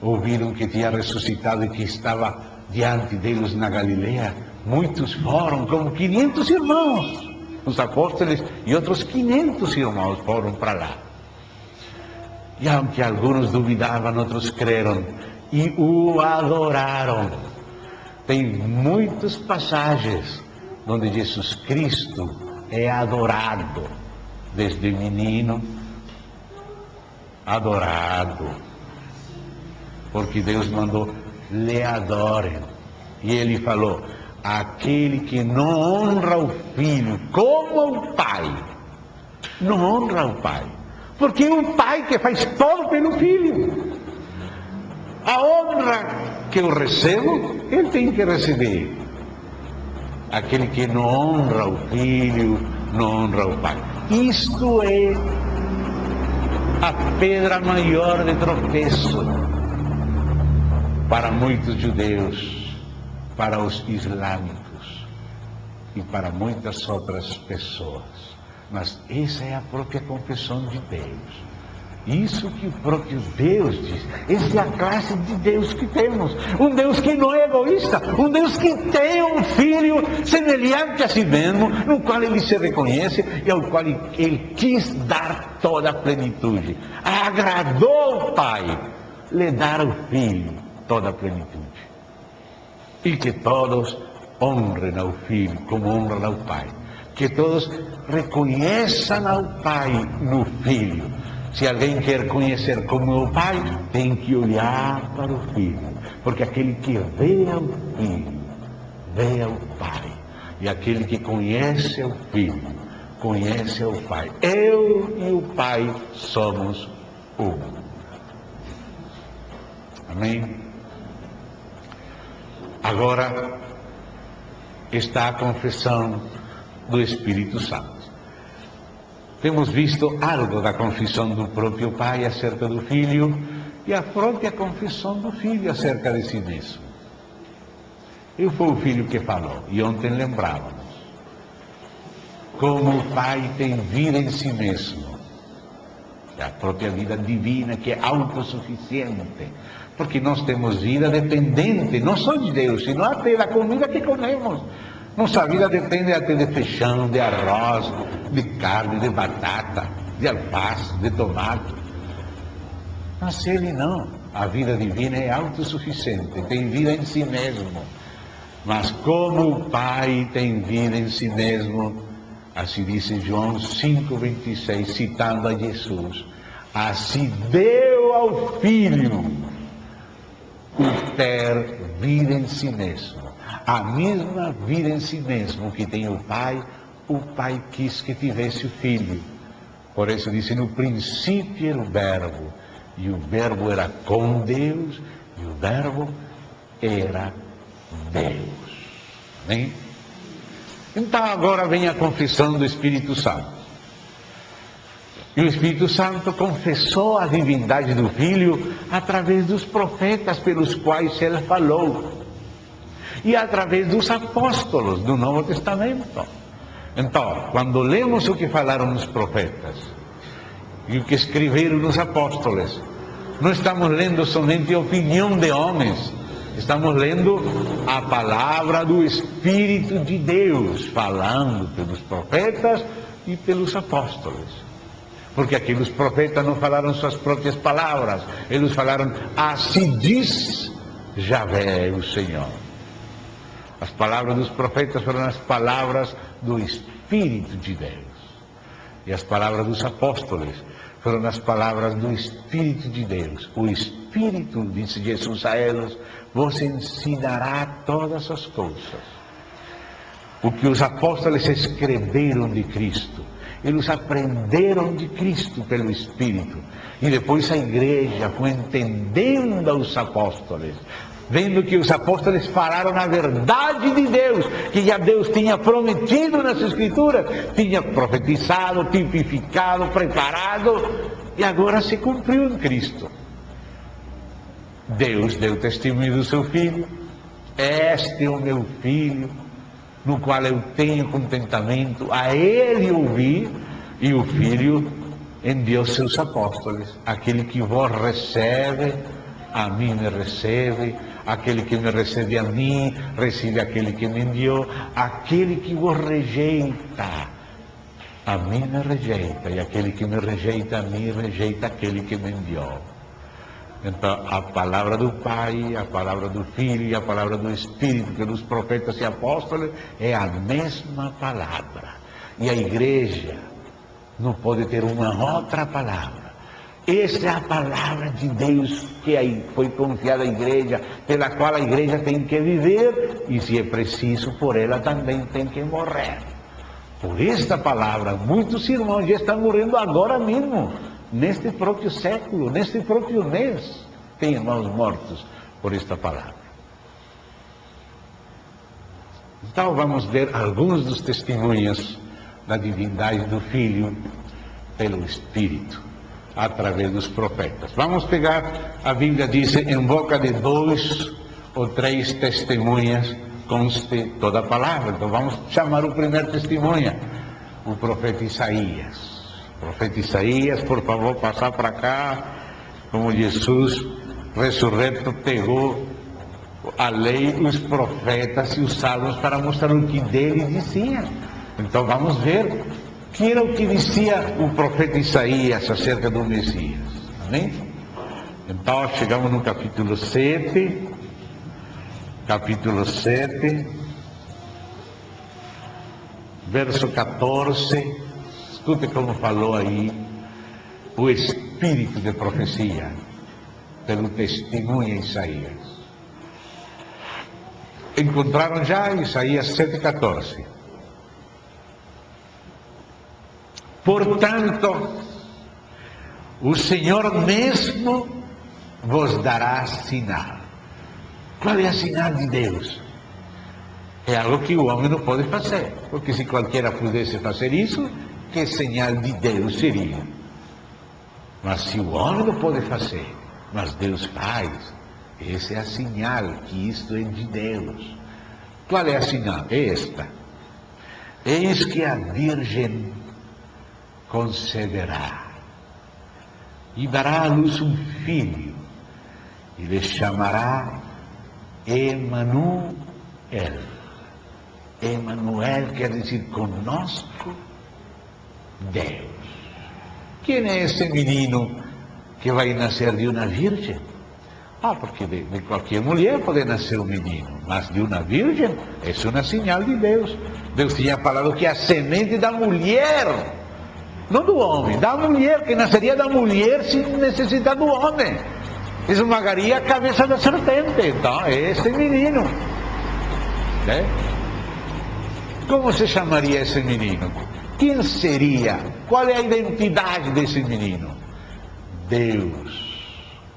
ouviram que tinha ressuscitado e que estava diante deles na Galileia, muitos foram, como 500 irmãos. Os apóstolos e outros 500 irmãos foram para lá. E aunque alguns duvidavam, outros creram e o adoraram. Tem muitas passagens onde Jesus Cristo é adorado, desde menino, adorado, porque Deus mandou, lhe adorem. E ele falou, aquele que não honra o Filho como o Pai, não honra o Pai, porque é o Pai que faz todo pelo Filho. A honra que eu recebo, ele tem que receber. Aquele que não honra o Filho, não honra o Pai. Isto é a pedra maior de tropeço para muitos judeus, para os islâmicos e para muitas outras pessoas. Mas essa é a própria confissão de Deus. Isso que o próprio Deus diz. Essa é a classe de Deus que temos. Um Deus que não é egoísta. Um Deus que tem um Filho semelhante a si mesmo, no qual ele se reconhece e ao qual ele quis dar toda a plenitude. Agradou o Pai lhe dar ao Filho toda a plenitude. E que todos honrem ao Filho como honram ao Pai. Que todos reconheçam ao Pai no Filho. Se alguém quer conhecer como é o Pai, tem que olhar para o Filho. Porque aquele que vê ao Filho, vê ao Pai. E aquele que conhece ao Filho, conhece ao Pai. Eu e o Pai somos um. Amém? Agora está a confissão do Espírito Santo. Temos visto algo da confissão do próprio Pai acerca do Filho e a própria confissão do Filho acerca de si mesmo. E foi o Filho que falou, e ontem lembrávamos, como o Pai tem vida em si mesmo, é a própria vida divina que é autossuficiente, porque nós temos vida dependente, não só de Deus, sino até da comida que comemos. Nossa vida depende até de feijão, de arroz, de carne, de batata, de alface, de tomate. Mas ele não. A vida divina é autossuficiente, tem vida em si mesmo. Mas como o Pai tem vida em si mesmo, assim diz João 5,26, citando a Jesus, assim deu ao Filho o ter vida em si mesmo. A mesma vida em si mesmo que tem o Pai quis que tivesse o Filho. Por isso disse, no princípio era o Verbo, e o Verbo era com Deus, e o Verbo era Deus. Amém? Então agora vem a confissão do Espírito Santo. E o Espírito Santo confessou a divindade do Filho através dos profetas pelos quais ele falou. E através dos apóstolos do Novo Testamento. Então, quando lemos o que falaram os profetas e o que escreveram os apóstolos, não estamos lendo somente a opinião de homens, estamos lendo a palavra do Espírito de Deus, falando pelos profetas e pelos apóstolos. Porque aqueles profetas não falaram suas próprias palavras, eles falaram, assim diz Javé, o Senhor. As palavras dos profetas foram as palavras do Espírito de Deus. E as palavras dos apóstolos foram as palavras do Espírito de Deus. O Espírito, disse Jesus a eles, vos ensinará todas as coisas. O que os apóstolos escreveram de Cristo, eles aprenderam de Cristo pelo Espírito. E depois a igreja foi entendendo os apóstolos, vendo que os apóstolos falaram a verdade de Deus, que já Deus tinha prometido nas Escrituras, tinha profetizado, tipificado, preparado, e agora se cumpriu em Cristo. Deus deu testemunho do seu Filho, este é o meu Filho, no qual eu tenho contentamento, a ele ouvi, e o Filho enviou seus apóstolos, aquele que vos recebe, a mim me recebe, aquele que me recebe a mim, recebe aquele que me enviou, aquele que vos rejeita, a mim me rejeita, e aquele que me rejeita a mim, rejeita aquele que me enviou. Então, a palavra do Pai, a palavra do Filho e a palavra do Espírito, pelos profetas e apóstolos, é a mesma palavra. E a igreja não pode ter uma outra palavra. Essa é a palavra de Deus que aí foi confiada à igreja, pela qual a igreja tem que viver, e se é preciso, por ela também tem que morrer. Por esta palavra, muitos irmãos já estão morrendo agora mesmo, neste próprio século, neste próprio mês. Tem irmãos mortos por esta palavra. Então vamos ver alguns dos testemunhos da divindade do Filho pelo Espírito, através dos profetas. Vamos pegar, a Bíblia diz, em boca de 2 ou 3 testemunhas conste toda a palavra. Então vamos chamar o primeiro testemunha, o profeta Isaías. O profeta Isaías, por favor, passar para cá, como Jesus ressurreto pegou a lei, os profetas e os salmos para mostrar o que dele dizia. Então vamos ver que era o que dizia o profeta Isaías acerca do Messias. Amém? Então chegamos no capítulo 7, verso 14, escute como falou aí o espírito de profecia, pelo testemunho em Isaías. Encontraram já Isaías 7,14. Portanto, o Senhor mesmo vos dará sinal. Qual é a sinal de Deus? É algo que o homem não pode fazer, porque se qualquer pudesse fazer isso, que sinal de Deus seria? Mas se o homem não pode fazer, mas Deus faz, essa é a sinal que isto é de Deus. Qual é a sinal? É esta: eis que a Virgem conceberá e dará à luz um filho, e lhe chamará Emanuel. Emanuel quer dizer conosco Deus. Quem é esse menino que vai nascer de uma virgem? Porque de qualquer mulher pode nascer um menino, mas de uma virgem é uma sinal de Deus. Deus tinha falado que a semente da mulher, não do homem, da mulher, que nasceria da mulher sem necessitar do homem, esmagaria a cabeça da serpente. Então é esse menino, né? Como se chamaria esse menino? Quem seria? Qual é a identidade desse menino? Deus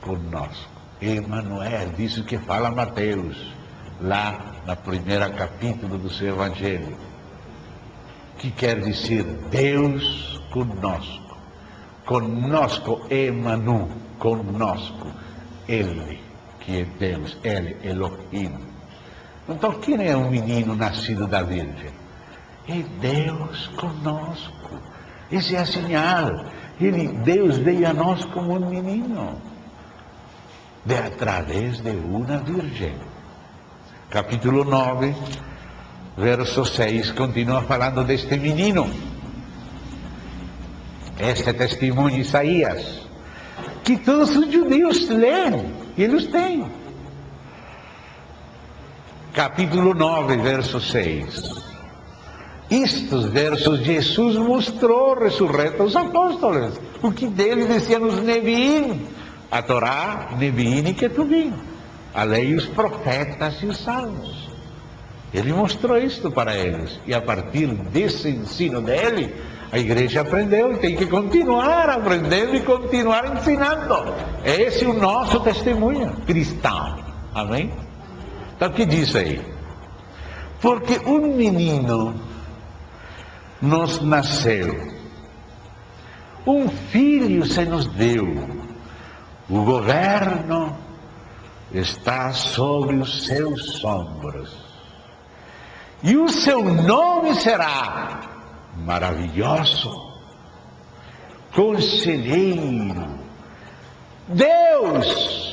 conosco. Emanuel, disso que fala Mateus, lá no primeiro capítulo do seu Evangelho, que quer dizer Deus conosco. Conosco, Emanu, conosco. Ele, que é Deus, ele, Elohim. Então, quem é um menino nascido da Virgem? É Deus conosco. Essa é a sinal. Deus veio a nós como um menino, através de uma virgem. Capítulo 9, verso 6, continua falando deste menino. Este testemunho de Isaías, que todos os judeus leem, e eles têm. Capítulo 9, verso 6. Estes versos Jesus mostrou ressurreto aos apóstolos, o que dele diziam os Neviim, a Torá, Neviim e Ketuvim, a lei, os profetas e os salmos. Ele mostrou isto para eles, e a partir desse ensino dele, a igreja aprendeu e tem que continuar aprendendo e continuar ensinando. Esse é o nosso testemunho cristão. Amém? Então o que diz aí? Porque um menino nos nasceu, um filho se nos deu, o governo está sobre os seus ombros, e o seu nome será Maravilhoso, Conselheiro, Deus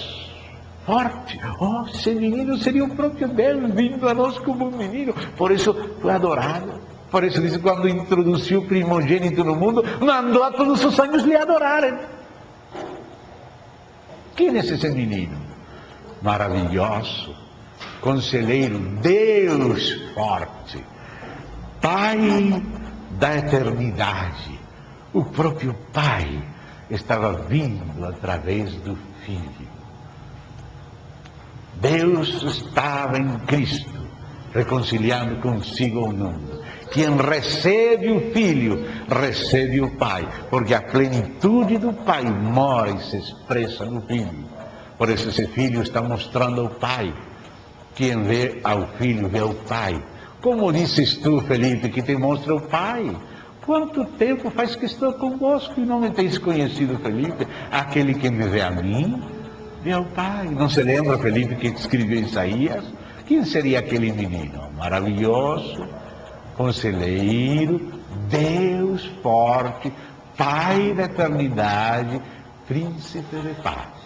forte. Oh, esse menino seria o próprio Deus, vindo a nós como um menino. Por isso foi adorado. Por isso diz, quando introduziu o primogênito no mundo, mandou a todos os anjos lhe adorarem. Quem é esse menino? Maravilhoso, conselheiro, Deus forte, Pai da eternidade. O próprio Pai estava vindo através do Filho. Deus estava em Cristo, reconciliando consigo o mundo. Quem recebe o Filho, recebe o Pai, porque a plenitude do Pai mora e se expressa no Filho. Por isso esse Filho está mostrando ao Pai. Quem vê ao Filho, vê ao Pai. Como dizes tu, Felipe, que te mostra o Pai? Quanto tempo faz que estou convosco e não me tens conhecido, Felipe? Aquele que me vê a mim, vê ao Pai. Não se lembra, Felipe, que escreveu Isaías? Quem seria aquele menino? Maravilhoso, conselheiro, Deus forte, Pai da eternidade, príncipe de paz.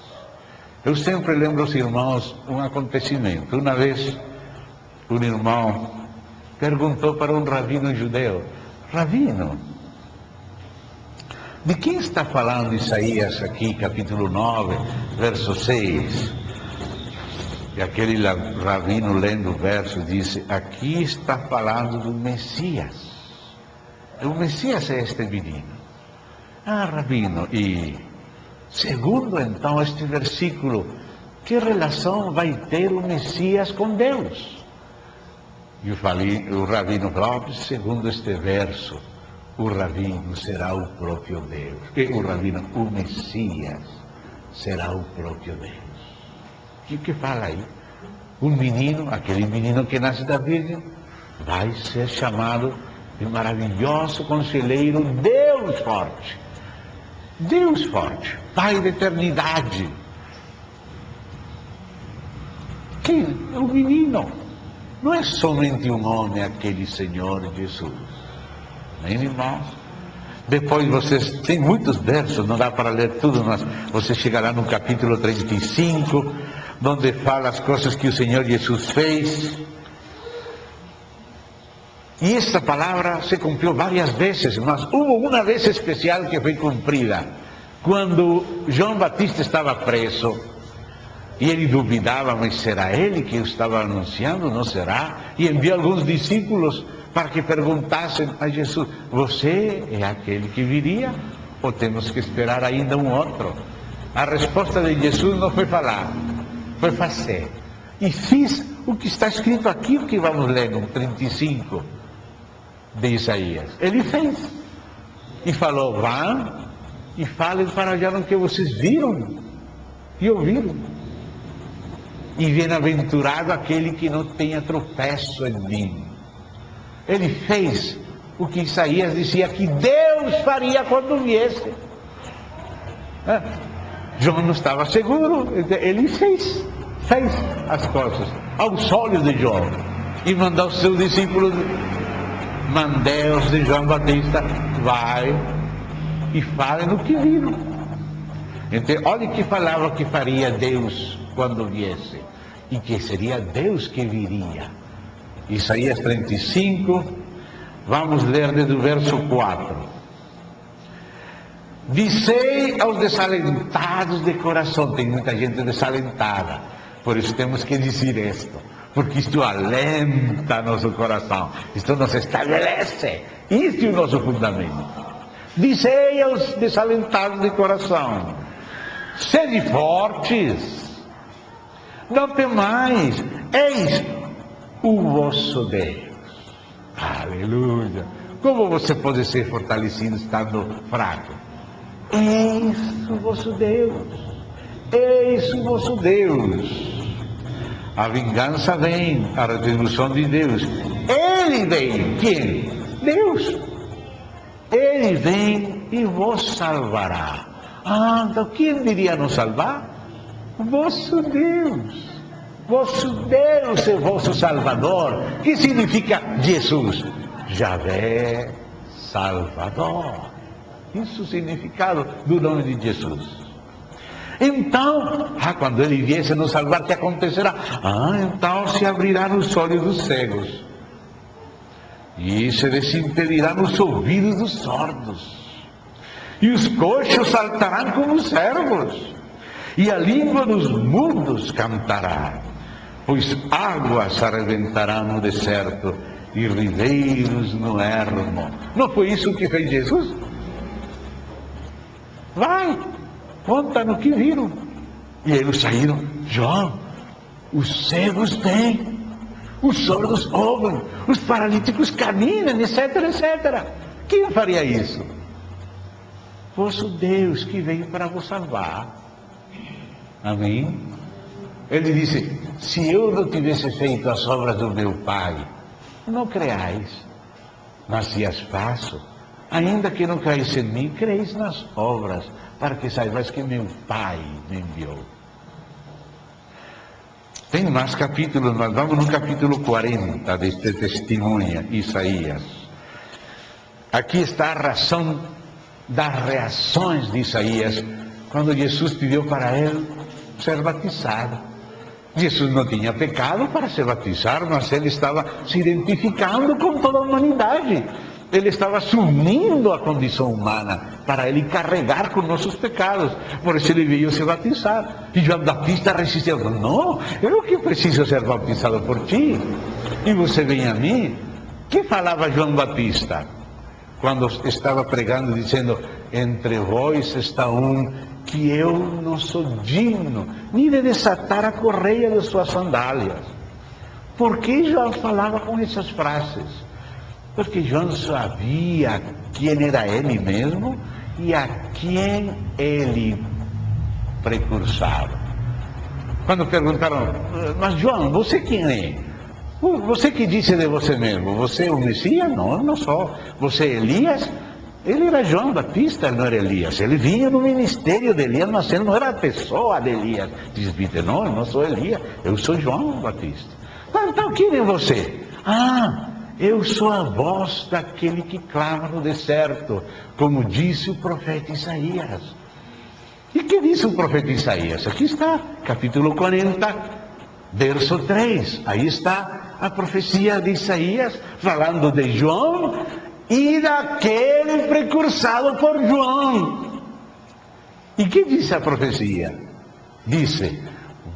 Eu sempre lembro aos irmãos um acontecimento. Uma vez, um irmão perguntou para um rabino judeu: Rabino, de quem está falando Isaías aqui, capítulo 9, verso 6? E aquele rabino, lendo o verso, disse: aqui está falando do Messias. O Messias é este menino. Ah, rabino, e segundo então este versículo, que relação vai ter o Messias com Deus? E o rabino falou: segundo este verso, o rabino será o próprio Deus. E o Messias será o próprio Deus. E o que fala aí? Um menino, aquele menino que nasce da Virgem, vai ser chamado de maravilhoso conselheiro, Deus forte. Deus forte, Pai da eternidade. Quem? O menino. Não é somente um homem, aquele Senhor Jesus. Nem irmãos. Depois vocês, tem muitos versos, não dá para ler tudo, mas você chegará no capítulo 35, onde fala as coisas que o Senhor Jesus fez. E esta palavra se cumpriu várias vezes, mas houve uma vez especial que foi cumprida, quando João Batista estava preso, e ele duvidava, mas será ele que eu estava anunciando? Não será? E enviou alguns discípulos para que perguntassem a Jesus: você é aquele que viria? Ou temos que esperar ainda um outro? A resposta de Jesus não foi falar, foi fazer. E fiz o que está escrito aqui, o que vamos ler no 35 de Isaías. Ele fez. E falou: vão e falem para allá no que vocês viram e ouviram. E bem-aventurado aquele que não tenha tropeço em mim. Ele fez o que Isaías dizia que Deus faria quando viesse. João não estava seguro, ele fez as coisas aos olhos de João. E mandou os seus discípulos, mandei-os de João Batista, vai e falem o que viram. Então, olha que falava que faria Deus quando viesse, e que seria Deus que viria. Isaías 35, vamos ler desde o verso 4. Dizei aos desalentados de coração, tem muita gente desalentada, por isso temos que dizer isto, porque isto alenta nosso coração, isto nos estabelece, isto é o nosso fundamento. Dizei aos desalentados de coração: sede fortes, não temais, eis o vosso Deus. Aleluia! Como você pode ser fortalecido estando fraco? Eis o vosso Deus, eis o vosso Deus. A vingança vem, a retribuição de Deus. Ele vem, quem? Deus. Ele vem e vos salvará. Ah, então quem iria nos salvar? Vosso Deus. Vosso Deus é vosso Salvador. Que significa Jesus? Javé Salvador. Isso é o significado do nome de Jesus. Então, quando ele viesse nos salvar, o que acontecerá? Então se abrirão os olhos dos cegos e se desimpedirão os ouvidos dos sordos, e os coxos saltarão como os servos, e a língua dos mudos cantará, pois águas arrebentarão no deserto e ribeiros no ermo. Não foi isso que fez Jesus? Vai, conta no que viram. E eles saíram. João, os cegos têm, os sordos ouvem, os paralíticos caminham, etc, etc. Quem faria isso? Vosso Deus que veio para vos salvar. Amém? Ele disse, se eu não tivesse feito as obras do meu Pai, não creais, mas se as faço, ainda que não creis em mim, creis nas obras, para que saibais que meu Pai me enviou. Tem mais capítulos, nós vamos no capítulo 40 deste testemunho, Isaías. Aqui está a razão das reações de Isaías, quando Jesus pediu para ele ser batizado. Jesus não tinha pecado para se batizar, mas ele estava se identificando com toda a humanidade. Ele estava assumindo a condição humana para ele carregar com nossos pecados. Por isso ele veio se batizar. E João Batista resistiu. Não, eu que preciso ser batizado por ti. E você vem a mim. O que falava João Batista? Quando estava pregando, dizendo, entre vós está um que eu não sou digno, nem de desatar a correia de suas sandálias. Por que João falava com essas frases? Porque João sabia quem era ele mesmo e a quem ele precursava. Quando perguntaram, mas João, você quem é? Você que disse de você mesmo? Você é o Messias? Não, eu não sou. Você é Elias? Ele era João Batista, ele não era Elias. Ele vinha no ministério de Elias, mas ele não era a pessoa de Elias. Diz Peter, não, eu não sou Elias, eu sou João Batista. Então quem é você? Eu sou a voz daquele que clama no deserto, como disse o profeta Isaías. E que disse o profeta Isaías? Aqui está, capítulo 40, verso 3. Aí está a profecia de Isaías, falando de João e daquele precursado por João. E que diz a profecia? Disse,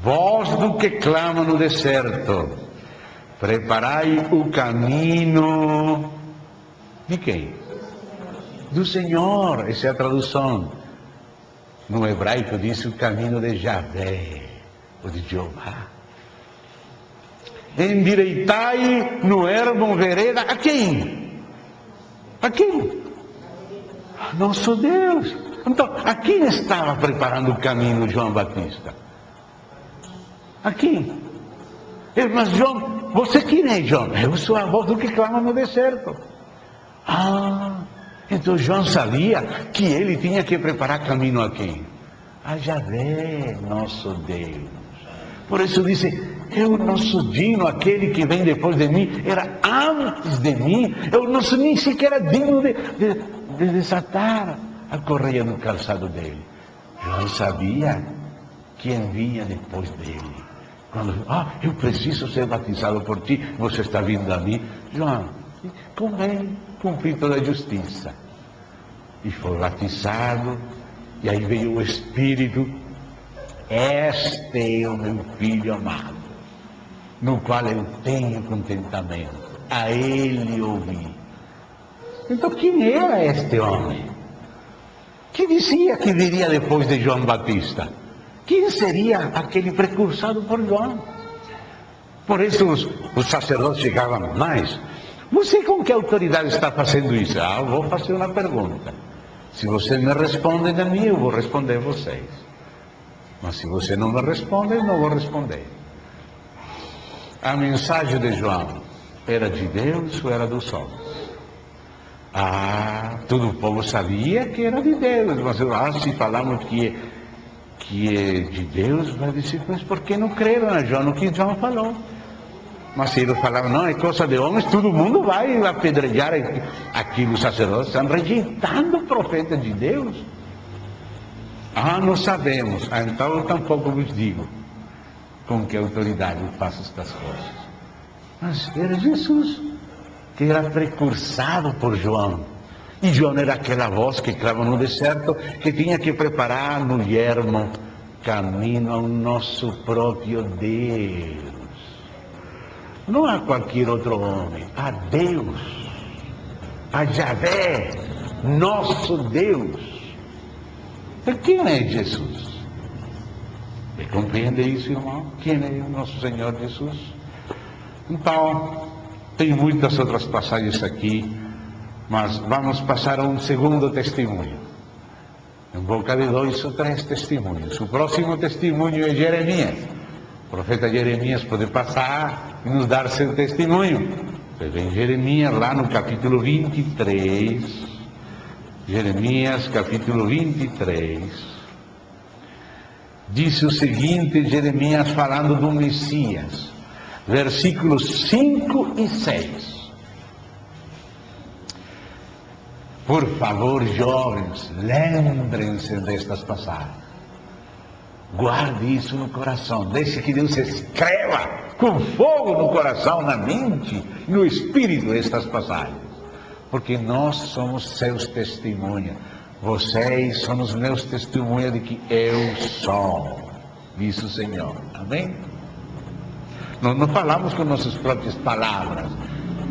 voz do que clama no deserto, preparai o caminho de quem? Do Senhor. Essa é a tradução. No hebraico diz o caminho de Javé, ou de Jeová. Endireitai no ermo vereda. A quem? A quem? Nosso Deus. Então, a quem estava preparando o caminho João Batista? A quem? Mas João, você quem é, João? Eu sou a voz do que clama no deserto. Então João sabia que ele tinha que preparar caminho a quem? A Javé, nosso Deus. Por isso disse, eu não sou digno, aquele que vem depois de mim era antes de mim. Eu não sou nem sequer digno de desatar a correia no calçado dele. João sabia quem vinha depois dele. Quando, eu preciso ser batizado por ti, você está vindo a mim. João, convém cumprir toda a justiça. E foi batizado, e aí veio o Espírito. Este é o meu Filho amado, no qual eu tenho contentamento. A ele ouvi. Então quem era este homem? Que dizia que viria depois de João Batista? Quem seria aquele precursado por João? Por isso os sacerdotes chegavam mais. Você com que autoridade está fazendo isso? Eu vou fazer uma pergunta. Se você me responde a mim, eu vou responder a vocês. Mas se você não me responde, eu não vou responder. A mensagem de João era de Deus ou era dos homens? Todo o povo sabia que era de Deus. Mas se falamos que é de Deus, vai dizer, mas por que não creram a João no que João falou? Mas se eles falavam, não, é coisa de homens, todo mundo vai apedrejar aquilo. Os sacerdotes estão rejeitando o profeta de Deus. Ah, não sabemos. Ah, então eu tampouco vos digo com que autoridade eu faço estas coisas. Mas era Jesus, que era precursado por João. E João era aquela voz que clama no deserto, que tinha que preparar no yermo caminho ao nosso próprio Deus. Não a qualquer outro homem, a Deus, a Yahvé, nosso Deus. E quem é Jesus? Você compreende isso, irmão? Quem é o nosso Senhor Jesus? Então, tem muitas outras passagens aqui, mas vamos passar a um segundo testemunho. Em boca de 2 ou 3 testemunhos. O próximo testemunho é Jeremias. O profeta Jeremias pode passar e nos dar seu testemunho. Você vê em Jeremias, lá no capítulo 23. Jeremias, capítulo 23. Diz o seguinte, Jeremias falando do Messias. Versículos 5 e 6. Por favor, jovens, lembrem-se destas passagens. Guarde isso no coração. Deixe que Deus escreva com fogo no coração, na mente, no espírito estas passagens. Porque nós somos seus testemunhas. Vocês são os meus testemunhas de que eu sou, diz o Senhor. Amém? Nós não falamos com nossas próprias palavras.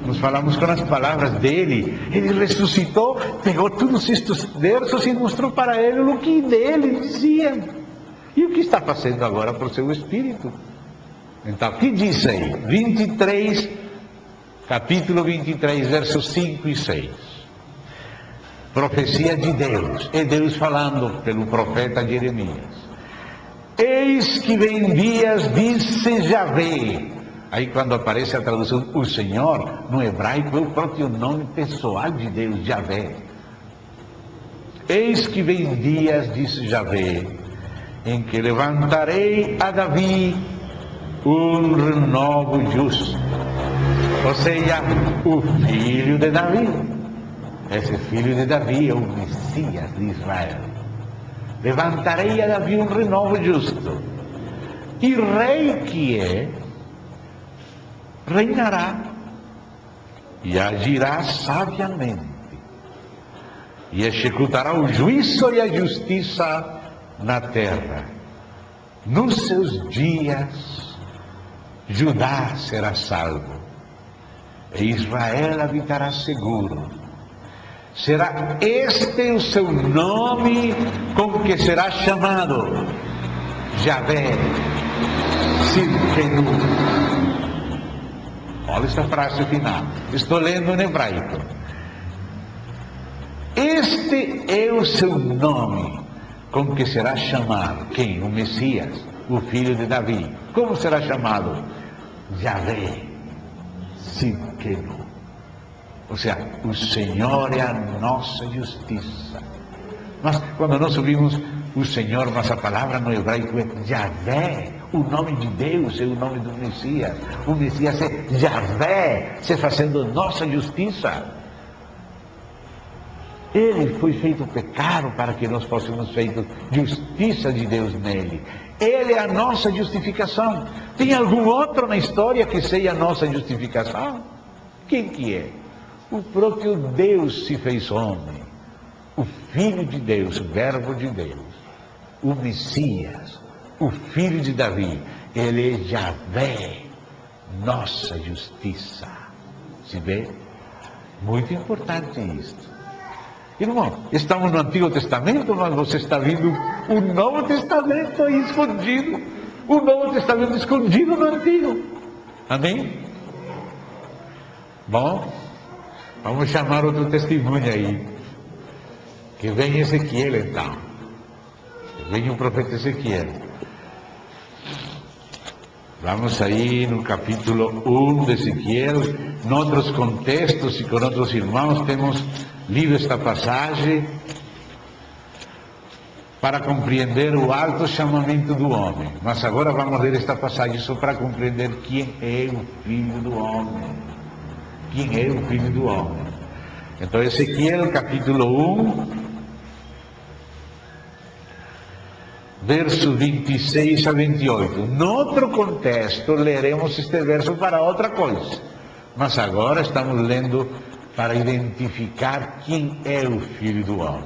Nós falamos com as palavras dele. Ele ressuscitou, pegou todos estes versos e mostrou para ele o que dele dizia. E o que está fazendo agora por seu Espírito? Então, o que diz aí? 23, capítulo 23, versos 5 e 6. Profecia de Deus. É Deus falando pelo profeta Jeremias. Eis que vem dias, disse Yahvé. Aí quando aparece a tradução, o Senhor, no hebraico é o próprio nome pessoal de Deus, Yahvé. Eis que vem dias, disse Yahvé, em que levantarei a Davi um renovo justo. Ou seja, o filho de Davi. Esse filho de Davi é o Messias de Israel. Levantarei a Davi um renovo justo. E rei que é, reinará e agirá sabiamente e executará o juízo e a justiça na terra. Nos seus dias Judá será salvo e Israel habitará seguro. Será este o seu nome com que será chamado: Yahvé Tsidkenu. Olha essa frase final. Estou lendo em hebraico. Este é o seu nome com que será chamado. Quem? O Messias, o filho de Davi. Como será chamado? Yahvé Tsidkenu. Ou seja, o Senhor é a nossa justiça. Mas quando nós ouvimos o Senhor, nossa palavra no hebraico é Yahvé. O nome de Deus é o nome do Messias. O Messias é Yahvé, se fazendo nossa justiça. Ele foi feito pecado para que nós possamos feito justiça de Deus nele. Ele é a nossa justificação. Tem algum outro na história que seja a nossa justificação? Quem que é? O próprio Deus se fez homem. O Filho de Deus, o Verbo de Deus. O Messias. O filho de Davi, ele é Yahvé, nossa justiça. Se vê? Muito importante isto. Irmão, estamos no Antigo Testamento, mas você está vendo o Novo Testamento aí escondido. O Novo Testamento escondido no Antigo. Amém? Bom, vamos chamar outro testemunho aí. Que vem Ezequiel então. Que vem o profeta Ezequiel. Vamos aí no capítulo 1 de Ezequiel. Em outros contextos e com outros irmãos temos lido esta passagem para compreender o alto chamamento do homem. Mas agora vamos ler esta passagem só para compreender quem é o Filho do Homem. Quem é o Filho do Homem? Então Ezequiel capítulo 1, verso 26 a 28. Em outro contexto, leremos este verso para outra coisa. Mas agora estamos lendo para identificar quem é o Filho do Homem,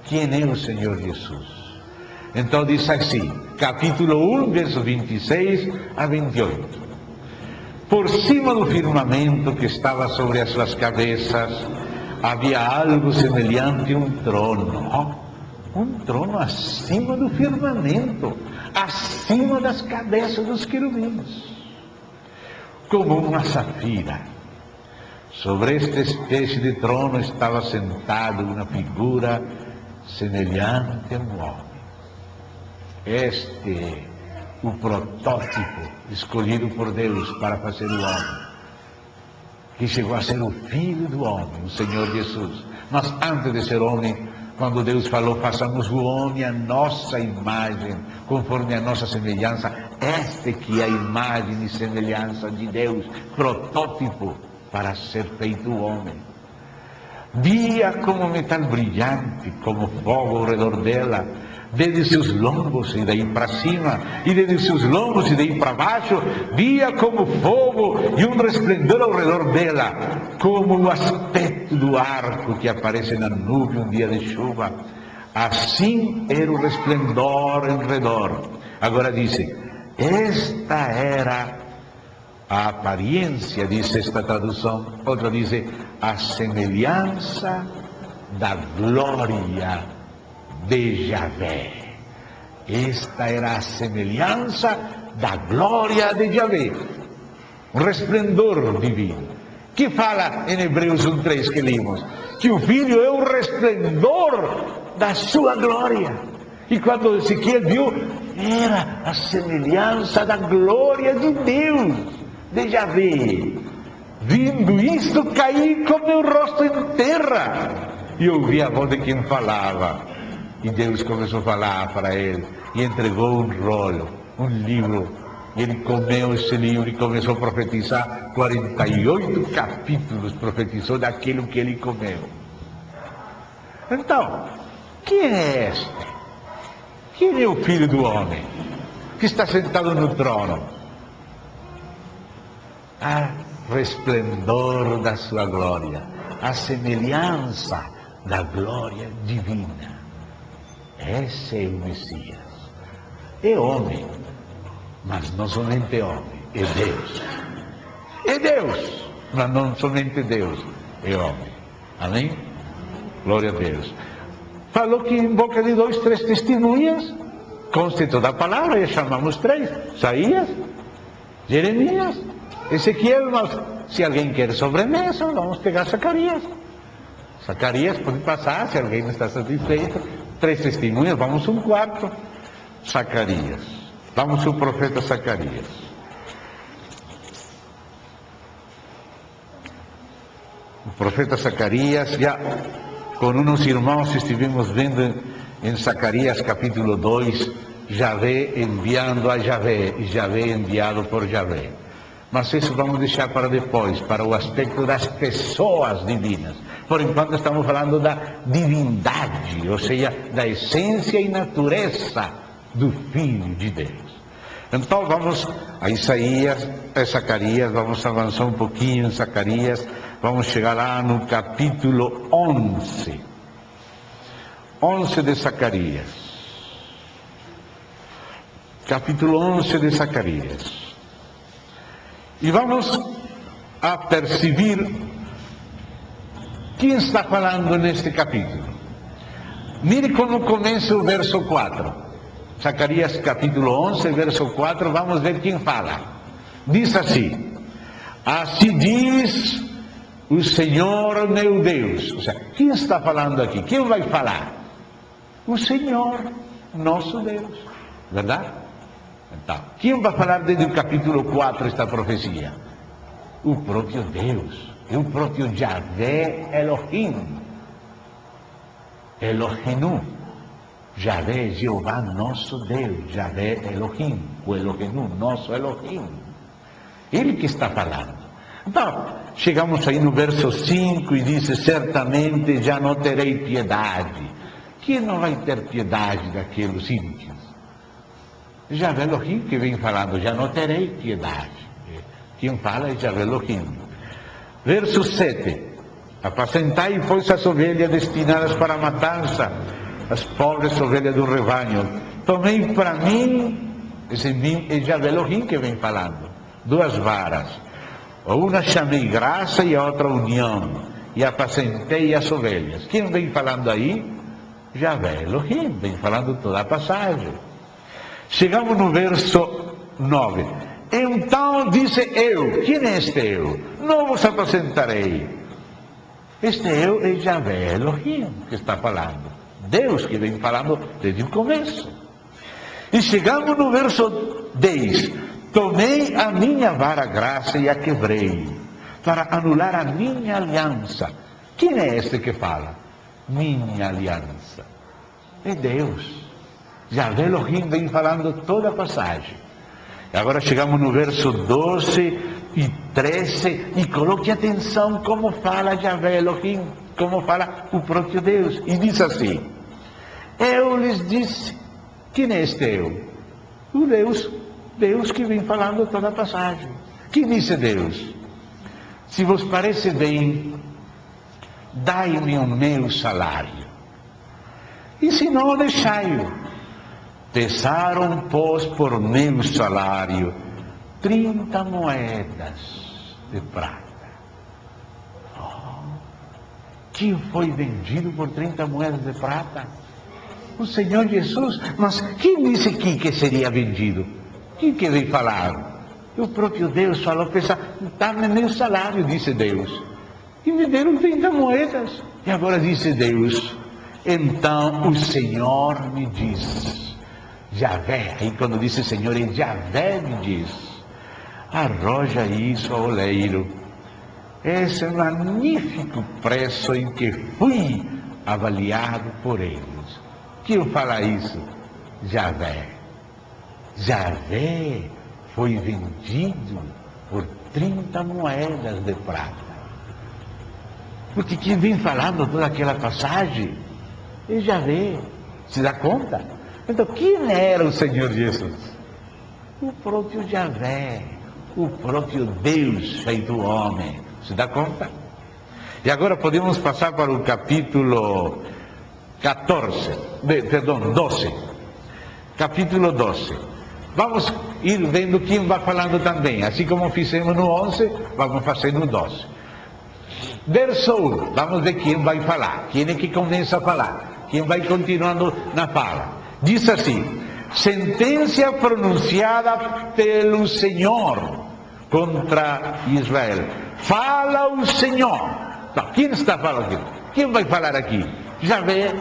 quem é o Senhor Jesus. Então diz assim, capítulo 1, verso 26 a 28. Por cima do firmamento que estava sobre as suas cabeças, havia algo semelhante a um trono. Um trono acima do firmamento, acima das cabeças dos querubins, como uma safira. Sobre esta espécie de trono estava sentado uma figura semelhante a um homem. Este é o protótipo escolhido por Deus para fazer o homem, que chegou a ser o Filho do Homem, o Senhor Jesus. Mas antes de ser homem, quando Deus falou, façamos o homem a nossa imagem, conforme a nossa semelhança, este que é a imagem e semelhança de Deus, protótipo para ser feito o homem. Via como metal brilhante, como fogo ao redor dela, desde seus lombos e daí para cima, e desde seus lombos e daí para baixo, via como fogo e um resplendor ao redor dela, como o aspecto do arco que aparece na nuvem um dia de chuva. Assim era o resplendor em redor. Agora dizem, esta era a aparência, diz esta tradução. Outra diz, a semelhança da glória de Javé. Esta era a semelhança da glória de Javé. Um resplendor divino. Que fala em Hebreus 1:3 que lemos, que o Filho é o resplendor da sua glória. E quando Ezequiel viu, era a semelhança da glória de Deus, de Javé. Vindo isto, caí com meu rosto em terra. E ouvi a voz de quem falava. E Deus começou a falar para ele. E entregou um rolo, um livro. E ele comeu esse livro e começou a profetizar. 48 capítulos profetizou daquilo que ele comeu. Então, quem é este? Quem é o Filho do Homem? Que está sentado no trono? A resplendor da sua glória, a semelhança da glória divina. Esse é o Messias. É homem, mas não somente homem, é Deus. É Deus, mas não somente Deus, é homem. Amém? Glória a Deus. Falou que em boca de 2, 3 testemunhas, consta toda a palavra, e chamamos 3, Isaías, Jeremias, Ezequiel, mas se alguém quer sobremesa, vamos pegar Zacarias. Zacarias pode passar, se alguém não está satisfeito. 3 testemunhas, vamos um quarto. Zacarias. Vamos ao profeta Zacarias. O profeta Zacarias, já com uns irmãos estivemos vendo em Zacarias capítulo 2, Javé enviando a Javé e Javé enviado por Javé. Mas isso vamos deixar para depois, para o aspecto das pessoas divinas. Por enquanto estamos falando da divindade, ou seja, da essência e natureza do Filho de Deus. Então vamos a Isaías, a Zacarias, vamos avançar um pouquinho em Zacarias, vamos chegar lá no capítulo 11. 11 de Zacarias. Capítulo 11 de Zacarias. E vamos a perceber quem está falando neste capítulo. Mire como começa o verso 4. Zacarias capítulo 11, verso 4, vamos ver quem fala. Diz assim: assim diz o Senhor meu Deus. Ou seja, quem está falando aqui? Quem vai falar? O Senhor, nosso Deus. Verdade? Então, quem vai falar desde o capítulo 4 esta profecia? O próprio Deus, é o próprio Javé Elohim. Elohenu. Javé, Jeová, nosso Deus. Javé Elohim, o Elohenu, nosso Elohim. Ele que está falando. Então, chegamos aí no verso 5 e diz: certamente já não terei piedade. Quem não vai ter piedade daqueles ímpios? Javé Elohim que vem falando, já não terei piedade. Quem fala é Javé Elohim. Verso 7. Apacentai, pois, as ovelhas destinadas para a matança, as pobres ovelhas do rebanho. Tomei para mim, esse mim é Javé Elohim que vem falando, 2 varas. Uma chamei graça e a outra união, e apacentei as ovelhas. Quem vem falando aí? Javé Elohim, vem falando toda a passagem. Chegamos no verso 9. Então disse eu, quem é este eu? Não vos apacentarei. Este eu é Javé Elohim que está falando. Deus que vem falando desde o começo. E chegamos no verso 10. Tomei a minha vara graça e a quebrei, para anular a minha aliança. Quem é este que fala? Minha aliança. É Deus. Javé Elohim vem falando toda a passagem. E agora chegamos no verso 12 e 13, e coloque atenção como fala Javé Elohim, como fala o próprio Deus. E diz assim: eu lhes disse, quem é este eu? O Deus que vem falando toda a passagem. Que disse Deus? Se vos parece bem, dai-me o meu salário. E se não, deixai-o. Pesaram, pois, por meu salário 30 moedas de prata. Quem foi vendido por 30 moedas de prata? O Senhor Jesus. Mas quem disse aqui que seria vendido? Quem que veio falar? O próprio Deus falou: dá-me meu salário, disse Deus. E me deram 30 moedas. E agora disse Deus: então o Senhor me diz, Javé, aí quando disse Senhor, é Javé me diz: arroja isso ao oleiro. Esse magnífico preço em que fui avaliado por eles. Quem fala isso? Javé. Javé foi vendido por 30 moedas de prata. Porque quem vem falando toda aquela passagem é Javé. Se dá conta? Então, quem era o Senhor Jesus? O próprio Javé, o próprio Deus feito homem. Se dá conta? E agora podemos passar para o capítulo 12. Capítulo 12. Vamos ir vendo quem vai falando também. Assim como fizemos no 11, vamos fazer no 12. Verso 1, vamos ver quem vai falar. Quem é que começa a falar? Quem vai continuando na fala. Diz assim: sentença pronunciada pelo Senhor contra Israel. Fala o Senhor. Então, quem está falando aqui? Quem vai falar aqui? Javé.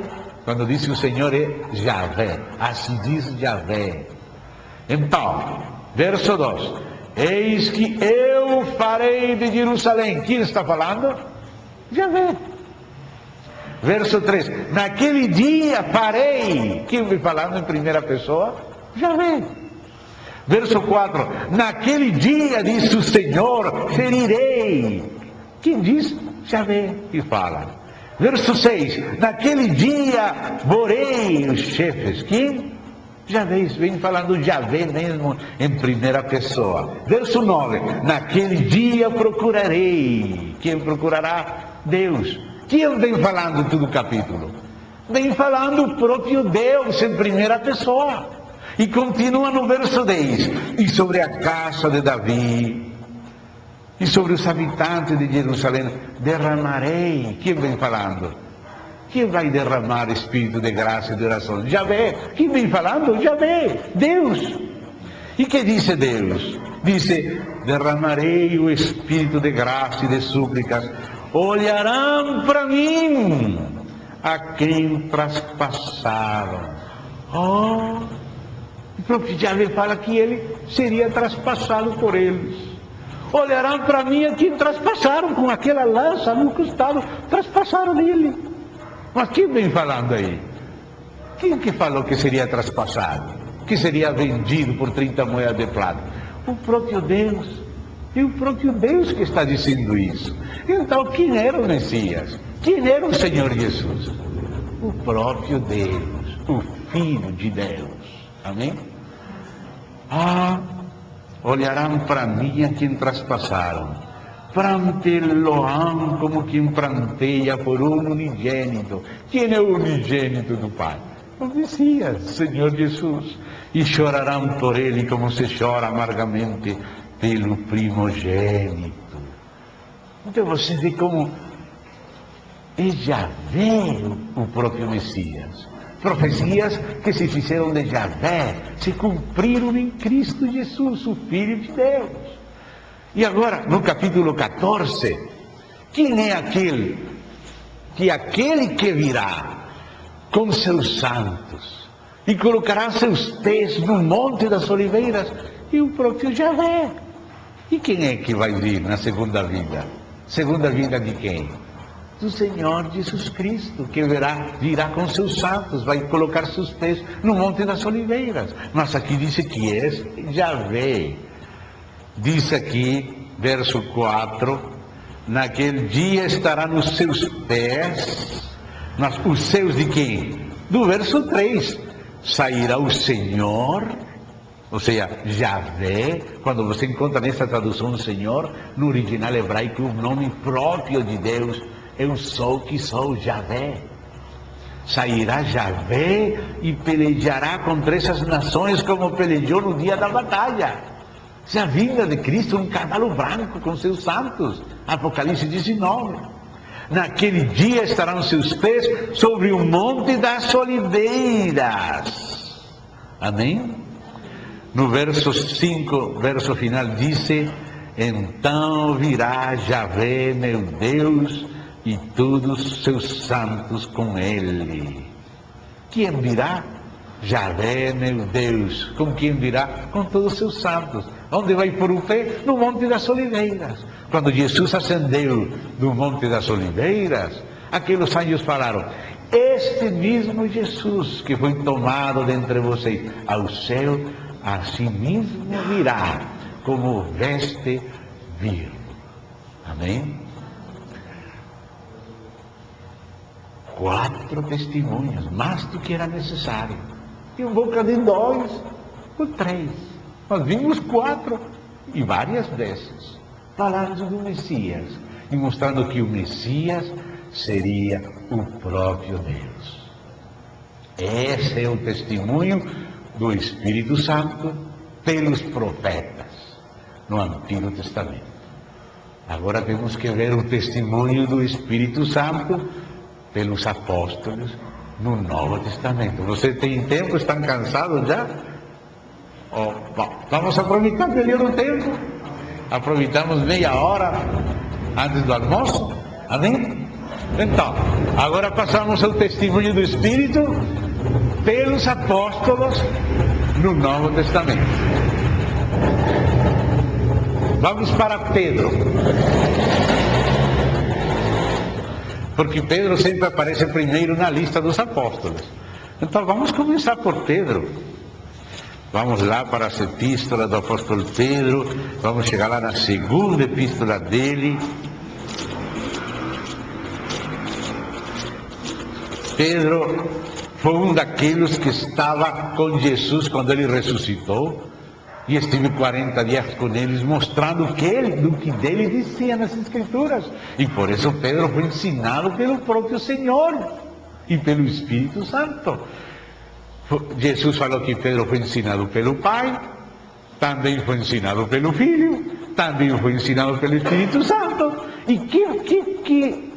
Quando diz o Senhor é Javé. Assim diz Javé. Então, verso 2. Eis que eu farei de Jerusalém. Quem está falando? Javé. Verso 3. Naquele dia farei. Quem vai falando em primeira pessoa? Javé. Verso 4. Naquele dia, diz o Senhor, ferirei. Quem diz? Javé que fala. Verso 6. Naquele dia borei os chefes. Quem? Javé, vem falando Javé mesmo em primeira pessoa. Verso 9. Naquele dia procurarei. Quem procurará? Deus. Quem vem falando todo o capítulo? Vem falando o próprio Deus em primeira pessoa. E continua no verso 10. E sobre a casa de Davi, e sobre os habitantes de Jerusalém, derramarei. Quem vem falando? Quem vai derramar espírito de graça e de oração? Javé. Quem vem falando? Javé. Deus. E que disse Deus? Disse: derramarei o espírito de graça e de súplicas. Olharão para mim a quem traspassaram. O próprio Javé fala que ele seria traspassado por eles. Olharão para mim a quem traspassaram com aquela lança no costado. Traspassaram ele. Mas quem vem falando aí? Quem que falou que seria traspassado? Que seria vendido por 30 moedas de prata? O próprio Deus. É o próprio Deus que está dizendo isso. Então, quem era o Messias? Quem era o Senhor Jesus? O próprio Deus, o Filho de Deus. Amém? olharão para mim a quem traspassaram, pranteloão como quem pranteia por um unigênito. Quem é o unigênito do Pai? O Messias, Senhor Jesus. E chorarão por ele como se chora amargamente pelo primogênito. Então você vê como é Javé o próprio Messias. Profecias que se fizeram de Javé se cumpriram em Cristo Jesus, o Filho de Deus. E agora, no capítulo 14, quem é aquele que virá com seus santos e colocará seus pés no Monte das Oliveiras? E o próprio Javé. E quem é que vai vir na segunda vinda? Segunda vinda de quem? Do Senhor Jesus Cristo, que virá com seus santos, vai colocar seus pés no Monte das Oliveiras. Mas aqui diz que é Javé. Diz aqui, verso 4, naquele dia estará nos seus pés, os seus de quem? Do verso 3, sairá o Senhor, ou seja, Javé. Quando você encontra nessa tradução Senhor, no original hebraico, o nome próprio de Deus, eu sou que sou Javé. Sairá Javé e pelejará contra essas nações como pelejou no dia da batalha. Se a vinda de Cristo, um cavalo branco com seus santos. Apocalipse 19. Naquele dia estarão seus pés sobre o Monte das Oliveiras. Amém? No verso 5, verso final, diz: então virá Javé, meu Deus, e todos seus santos com ele. Quem virá? Javé, meu Deus. Com quem virá? Com todos os seus santos. Onde vai pôr o pé? No Monte das Oliveiras. Quando Jesus ascendeu do Monte das Oliveiras, aqueles anjos falaram: este mesmo Jesus que foi tomado dentre vocês ao céu, a si mesmo virá, como veste vir. Amém? 4 testemunhos, mais do que era necessário. E em boca de 2 ou 3. Nós vimos 4, e várias vezes, falando do Messias, e mostrando que o Messias seria o próprio Deus. Esse é o testemunho do Espírito Santo pelos profetas no Antigo Testamento. Agora temos que ver o testemunho do Espírito Santo pelos apóstolos no Novo Testamento. Você tem tempo? Estão cansados já? Vamos aproveitar melhor o tempo. Aproveitamos meia hora antes do almoço. Amém? Então, agora passamos ao testemunho do Espírito pelos apóstolos no Novo Testamento. Vamos para Pedro. Porque Pedro sempre aparece primeiro na lista dos apóstolos. Então vamos começar por Pedro. Vamos lá para as epístolas do apóstolo Pedro. Vamos chegar lá na segunda epístola dele. Pedro foi um daqueles que estava com Jesus quando ele ressuscitou. E estive 40 dias com eles, mostrando do que dele dizia nas Escrituras. E por isso Pedro foi ensinado pelo próprio Senhor e pelo Espírito Santo. Jesus falou que Pedro foi ensinado pelo Pai, também foi ensinado pelo Filho, também foi ensinado pelo Espírito Santo. E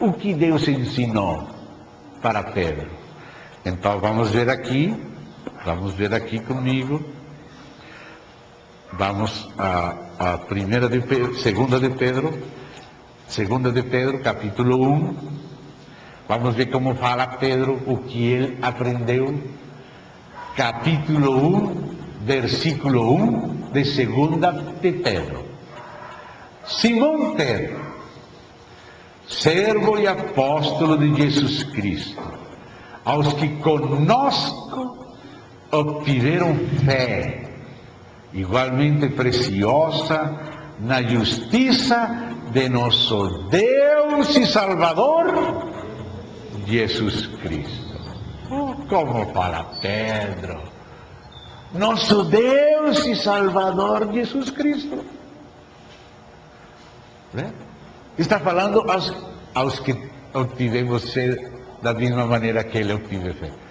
o que Deus ensinou para Pedro? Então vamos ver aqui comigo. Vamos a segunda de Pedro, capítulo 1. Vamos ver como fala Pedro, o que ele aprendeu. Capítulo 1, versículo 1 de segunda de Pedro. Simão Pedro, servo e apóstolo de Jesus Cristo, aos que conosco obtiveram fé, igualmente preciosa na justiça de nosso Deus e Salvador, Jesus Cristo. Oh, como fala Pedro! nosso Deus e Salvador Jesus Cristo. Né? Está falando aos que obtivemos fé da mesma maneira que ele obtive fé.